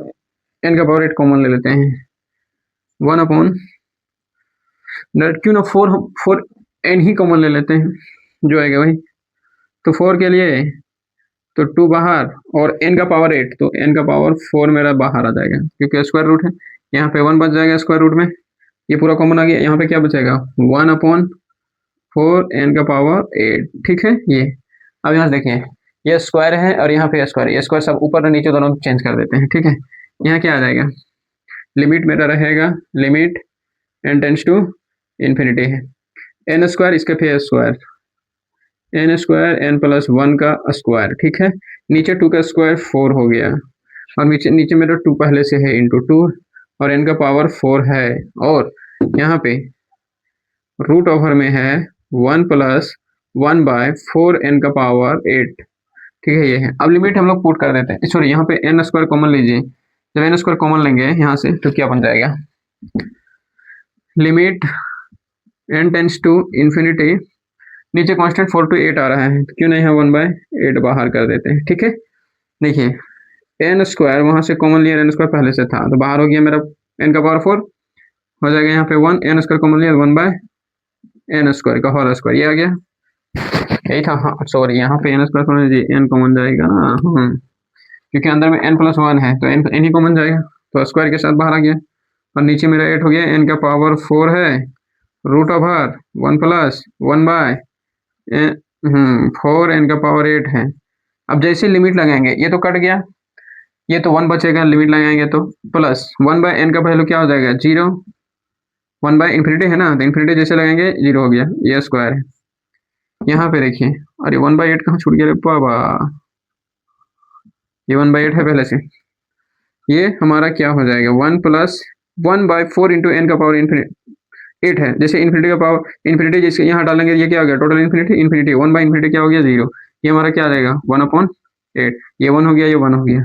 n का पावर 8 कॉमन ले लेते हैं, 1 अपॉन क्यों ना 4 n ही कॉमन ले लेते हैं, जो आएगा वही, तो 4 के लिए तो 2 बाहर और n का पावर 8, तो n का पावर 4 मेरा बाहर आ जाएगा क्योंकि स्क्वायर रूट है, यहाँ पे 1 बच जाएगा स्क्वायर रूट में, ये पूरा कॉमन आ गया, यहाँ पे क्या बचेगा 1 अपॉन 4 n का पावर 8, ठीक है। ये अब यहाँ से देखिए ये स्क्वायर है और यहाँ पे स्क्वायर, ये स्क्वायर सब ऊपर और नीचे दोनों चेंज कर देते हैं, ठीक है। यहाँ क्या आ जाएगा, लिमिट मेरा रहेगा limit n tends to infinity है, n स्क्वायर इसके फिर square, n square n plus 1 का स्क्वायर, ठीक है। नीचे 2 का स्क्वायर 4 हो गया, और नीचे मेरा 2 पहले से है इंटू 2, और n का पावर 4 है, और यहाँ पे रूट ओवर में है 1 प्लस 1 बाय 4n का पावर 8, ठीक है, ये है। अब लिमिट हम लोग पुट कर देते हैं, सॉरी यहाँ पे n स्क्वायर कॉमन लीजिए, जब n स्क्वायर कॉमन लेंगे यहाँ से तो क्या बन जाएगा, limit n tends to infinity, नीचे कांस्टेंट 4 to 8 आ रहा है, तो क्यों नहीं है 1 बाय 8 बाहर कर देते हैं, ठीक है। देखिए n स्क्वायर वहां से कॉमन लिया, n स्क्वायर पहले से था तो बाहर हो गया मेरा n का पावर 4 हो जाएगा, यहाँ पे 1 n स्क्वायर कॉमन लिया 1 बाय n स्क्वायर का होल स्क्वायर, ये आ गया, यही था, हाँ सॉरी यहाँ पे n स्क्वायर कॉमन लीजिए, n कॉमन जाएगा, क्योंकि अंदर में n प्लस 1 है तो n ही कॉमन जाएगा, तो स्क्वायर के साथ बाहर आ गया, और नीचे मेरा 8 हो गया, n का पावर 4 है, root over 1 plus 1 by 4 n का पावर 8 है। अब जैसे लिमिट लगाएंगे ये तो कट गया, ये तो 1 बचेगा, लिमिट लगाएंगे तो प्लस 1 बाय n का वैल्यू क्या हो जाएगा 0, 1 बाय इन्फिनिटी है ना, तो इन्फिनिटी जैसे लगाएंगे 0 हो गया, ये स्क्वायर है। यहाँ पे देखिए, अरे 1 बाय 8 कहाँ छूट गया रे बाबा, ये 1 बाय 8 है पहले से, ये हमारा क्या हो जाएगा 1 प्लस 1 बाय 4 इंटू एन का पावर इन्फिनिटी 8 है, जैसे इन्फिनिटी का पावर इन्फिनिटी जैसे यहाँ डालेंगे, ये क्या हो गया टोटल इन्फिनिटी 1 बाय इन्फिनिटी क्या हो गया 0, ये हमारा क्या आ जाएगा 1 अपॉन 8, ये 1 हो गया, ये 1 हो गया,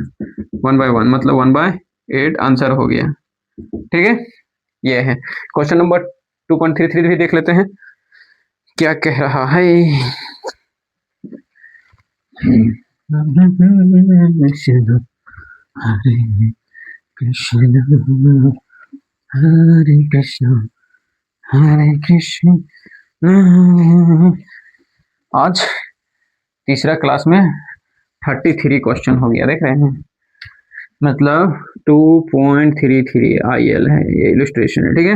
1 बाय 1 मतलब 1 बाय 8 आंसर हो गया, ठीक है। ये है क्वेश्चन नंबर 2.33 भी देख लेते हैं क्या कह रहा है। हरे कृष्ण हरे कृष्ण हरे कृष्ण, आज तीसरा क्लास में 33 क्वेश्चन हो गया, देख रहे हैं, मतलब 2.33 IL है, ये इलस्ट्रेशन है, ठीक है,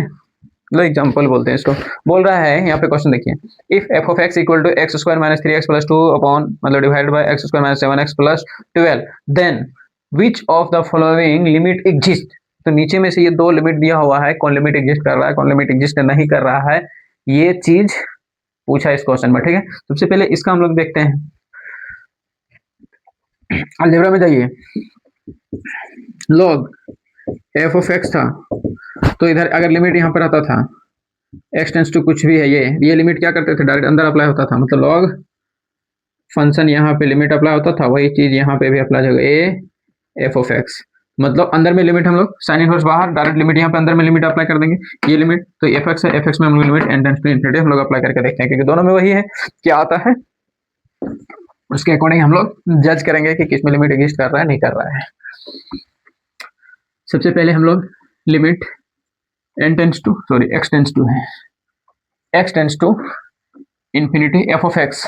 मतलब एग्जांपल बोलते हैं इसको। बोल रहा है यहाँ पे क्वेश्चन देखिए, if f of x equal to x square minus 3x plus 2 upon मतलब divided by x square minus 7x plus 12, then which of the following limit exist, तो नीचे में से ये दो लिमिट दिया हुआ है, कौन लिमिट एग्जिस्ट कर रहा है, कौन लिमिट एग्जिस्ट नहीं कर रहा है, ये चीज पूछा इस क्वेश्चन में, ठीक है। सबसे पहले इसका हम लोग देखते हैं, अलजेब्रा में जाइए, log f of x था, तो इधर अगर लिमिट यहाँ पर आता था x टेंस टू कुछ भी है, ये लिमिट क्या करते थे डायरेक्ट अंदर अप्लाई होता था, मतलब log फंक्शन यहाँ पे लिमिट अप्लाई होता था, वही चीज यहाँ पे भी अप्लाई होगा, a f of x, मतलब अंदर में लिमिट हम लोग साइन इनवर्स बाहर, डायरेक्ट लिमिट यहाँ पे अंदर में लिमिट अप्लाई कर देंगे, ये लिमिट तो एफ एक्स है, एफ एक्स में हम लोग limit n tends to infinity हम लोग अप्लाई करके देखते हैं, क्योंकि दोनों में वही है क्या आता है, उसके अकॉर्डिंग हम लोग जज करेंगे कि किस में लिमिट एग्जिस्ट कर रहा है नहीं कर रहा है। सबसे पहले हम लोग लिमिट x टेंस टू है, x tends to infinity f of x,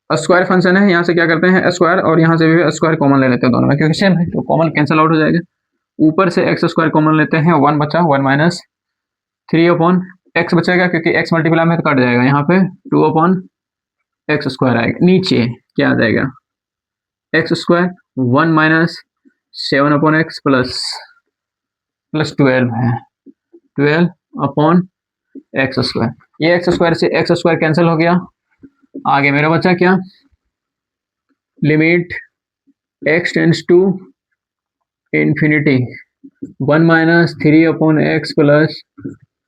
square function है, यहाँ से क्या करते हैं स्क्वायर, और यहाँ से भी स्क्वायर कॉमन ले लेते हैं दोनों में, क्योंकि सेम है तो कॉमन कैंसिल आउट हो जाएगा, ऊपर से x स्क्वायर कॉमन लेते हैं, 1 बचा 1 माइनस 3 अपॉन x बचेगा, क्योंकि x मल्टीप्लाई में तो कट जाएगा, यहाँ पे 2 अपॉन एक्स स्क्वायर आएगा, नीचे क्या आ जाएगा x square 1 minus 7 upon x plus 12 है 12 अपॉन एक्स स्क्वायर, ये एक्स स्क्वायर से एक्स स्क्वायर कैंसिल हो गया, आगे मेरा बचा क्या, limit x tends to infinity 1 minus 3/x plus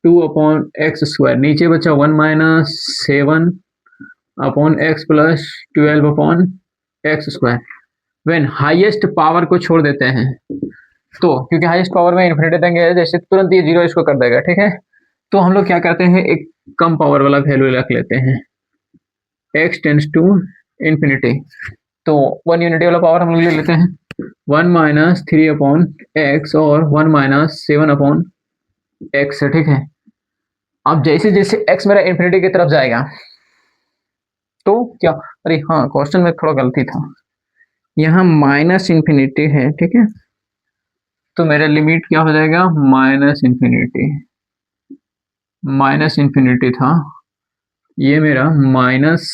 2/x square, नीचे बचा 1 minus 7/x plus 12/x square. When highest power को छोड़ देते हैं तो, क्योंकि हाईएस्ट पावर में इन्फिनिटी देंगे जैसे तुरंत ये जीरो इसको कर देगा, ठीक है, तो हम लोग क्या करते हैं, एक कम पावर वाला वैल्यू रख लेते हैं, x टेंड्स टू इन्फिनिटी, तो 1 यूनिटी वाला पावर हम लोग ले लेते हैं 1 माइनस 3/x और 1 माइनस 7/x, ठीक है। अब जैसे जैसे x मेरा इन्फिनिटी की तरफ जाएगा तो क्या, अरे हाँ क्वेश्चन में थोड़ा गलती था, यहाँ माइनस इन्फिनिटी है, ठीक है, तो मेरा लिमिट क्या हो जाएगा, माइनस इन्फिनिटी था, ये मेरा माइनस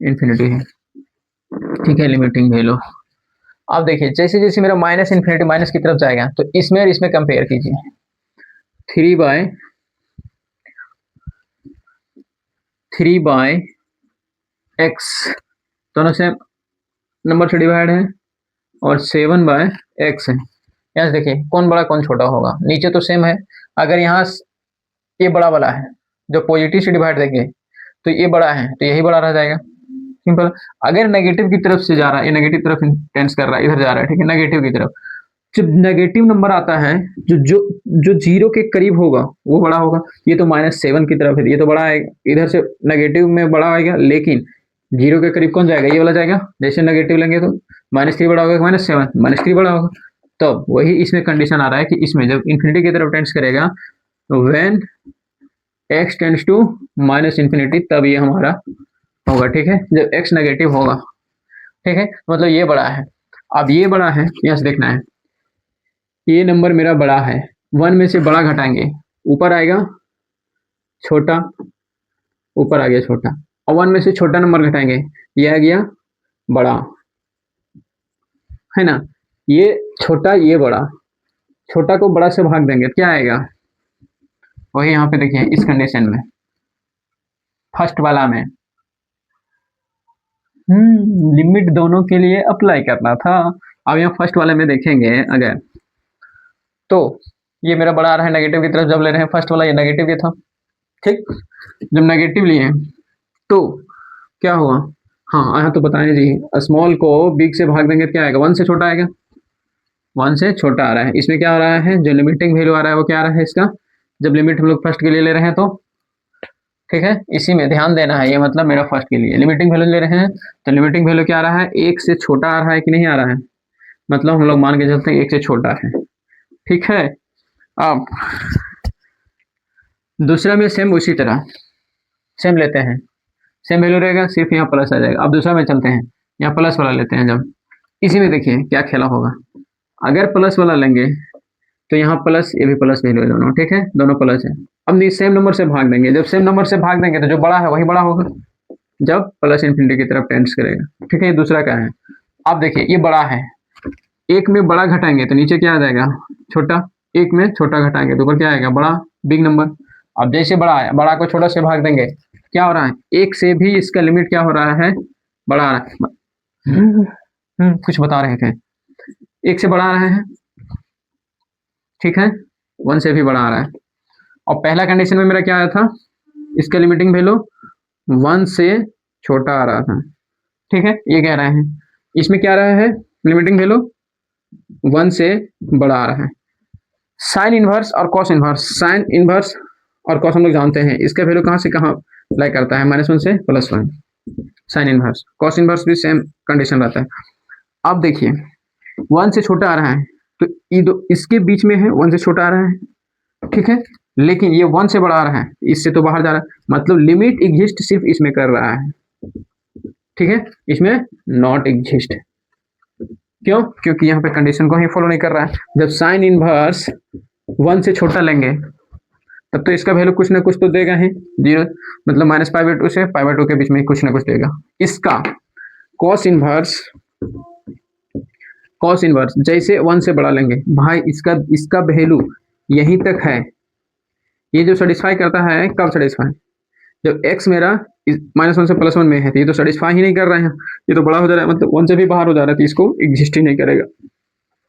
इन्फिनिटी है, ठीक है, लिमिटिंग वैल्यू। अब देखिए जैसे जैसे मेरा माइनस इन्फिनिटी माइनस की तरफ जाएगा तो इसमें और इसमें कंपेयर कीजिए, 3/x दोनों से नंबर से डिवाइड है और 7/x है, यहाँ से देखिए कौन बड़ा कौन छोटा होगा, नीचे तो सेम है, अगर यहाँ ये बड़ा वाला है जो पॉजिटिव से डिवाइड देंगे तो ये बड़ा है तो यही बड़ा रह जाएगा, सिंपल। अगर नेगेटिव की तरफ से जा रहा है, ये नेगेटिव तरफ टेंस कर रहा है, इधर जा रहा है, ठीक है, नेगेटिव की तरफ, जब नेगेटिव नंबर आता है जो जो जो जीरो के करीब होगा वो बड़ा होगा, ये तो -7 की तरफ है, ये तो बड़ा है, इधर से नेगेटिव में बड़ा आएगा, लेकिन जीरो के करीब कौन जाएगा, ये वाला जाएगा, जैसे नेगेटिव लेंगे तो -3 बड़ा होगा, -7 -3 बड़ा होगा, तो वही इसमें कंडीशन आ रहा है कि इसमें जब इन्फिनिटी की तरफ टेंस करेगा तो when x tends to minus infinity तब ये हमारा होगा, ठीक है, जब x नेगेटिव होगा, ठीक है, मतलब ये बड़ा है। अब ये बड़ा है, यहाँ से देखना है, ये नंबर मेरा बड़ा है, 1 में से बड़ा घटाएंगे, ऊपर आएगा छोटा, ऊपर आ गया छोटा, और 1 में से छोटा नंबर घटाएंगे, ये आ गया बड़ा, है ना, ये छोटा ये बड़ा, छोटा को बड़ा से भाग देंगे क्या आएगा, वही यहाँ पे देखिए इस कंडीशन में फर्स्ट वाला में लिमिट दोनों के लिए अप्लाई करना था। अब यहाँ फर्स्ट वाले में देखेंगे अगर, तो ये मेरा बड़ा आ रहा है नेगेटिव की तरफ, जब ले रहे हैं फर्स्ट वाला ये नेगेटिव ये था, ठीक, जब नेगेटिव लिए तो क्या हुआ, हाँ यहाँ तो बताएं जी, स्मॉल को बिग से भाग देंगे क्या आएगा, 1 से छोटा आएगा, 1 से छोटा आ रहा है, इसमें क्या आ रहा है, जो लिमिटिंग वैल्यू आ रहा है वो क्या आ रहा है इसका, जब लिमिट हम लोग फर्स्ट के लिए ले रहे हैं तो, ठीक है, इसी में ध्यान देना है, ये मतलब मेरा फर्स्ट के लिए लिमिटिंग वैल्यू ले रहे हैं तो लिमिटिंग वैल्यू क्या आ रहा है, 1 से छोटा आ रहा है कि नहीं आ रहा है, मतलब हम लोग मान के चलते हैं 1 से छोटा है, ठीक है। अब दूसरा में सेम उसी तरह सेम लेते हैं, सेम वैल्यू रहेगा, सिर्फ यहाँ प्लस आ जाएगा। अब दूसरा में चलते हैं, यहाँ प्लस वाला लेते हैं, जब इसी में देखिए क्या खेला होगा, अगर प्लस वाला लेंगे तो यहाँ प्लस, ये भी प्लस वैल्यू है दोनों, ठीक है, दोनों प्लस है। अब सेम नंबर से भाग देंगे, जब सेम नंबर से भाग देंगे तो जो बड़ा है वही बड़ा होगा, जब प्लस इन्फिनिटी की तरफ टेंड्स करेगा, ठीक है, ये दूसरा का है। अब देखिए ये बड़ा है, एक में बड़ा घटाएंगे तो नीचे क्या आ जाएगा, छोटा, एक में छोटा घटाएंगे तो ऊपर क्या आएगा, बड़ा, बिग नंबर। अब जैसे बड़ा है, बड़ा को छोटा से भाग देंगे, क्या हो रहा है, एक से भी इसका लिमिट क्या हो रहा है, बड़ा आ रहा है, कुछ बता रहे थे, एक से बड़ा आ रहा है, ठीक है, 1 से भी बड़ा आ रहा है, और पहला कंडीशन में मेरा क्या आया था, इसका लिमिटिंग वैल्यू 1 से छोटा आ रहा था, ठीक है, ये कह रहे हैं, इसमें क्या आ रहा है, लिमिटिंग वैल्यू 1 से बड़ा आ रहा है। साइन इनवर्स और कॉस इनवर्स, साइन इनवर्स और कॉस हम लोग जानते हैं, इसका वैल्यू कहाँ से कहाँ अप्लाई करता है, -1 से +1, साइन इनवर्स, कॉस इनवर्स भी सेम कंडीशन रहता है। अब देखिए 1 से छोटा आ रहा है तो इसके बीच में है, 1 से छोटा आ रहा है, ठीक है, लेकिन ये 1 से बड़ा आ रहा है, इससे तो बाहर जा रहा है, मतलब लिमिट एग्जिस्ट सिर्फ इसमें कर रहा है, ठीक है, इसमें नॉट एग्जिस्ट, क्यों, क्योंकि यहाँ पे कंडीशन को ही फॉलो नहीं कर रहा है। जब साइन इनवर्स 1 से छोटा लेंगे तब तो इसका वैल्यू कुछ ना कुछ तो देगा ही, 0, मतलब -π/2 से π/2 के बीच में कुछ ना कुछ देगा। इसका कॉस इनवर्स जैसे 1 से बड़ा लेंगे, भाई इसका वैल्यू यहीं तक है, ये जो सेटिस्फाई करता है कब सेटिस्फाई, जब एक्स मेरा -1 से +1 में है, तो ये तो सेटिस्फाई ही नहीं कर रहे हैं, ये तो बड़ा हो जा रहा है, मतलब 1 से भी बाहर हो जा रहा है, तो इसको एग्जिस्ट ही नहीं करेगा।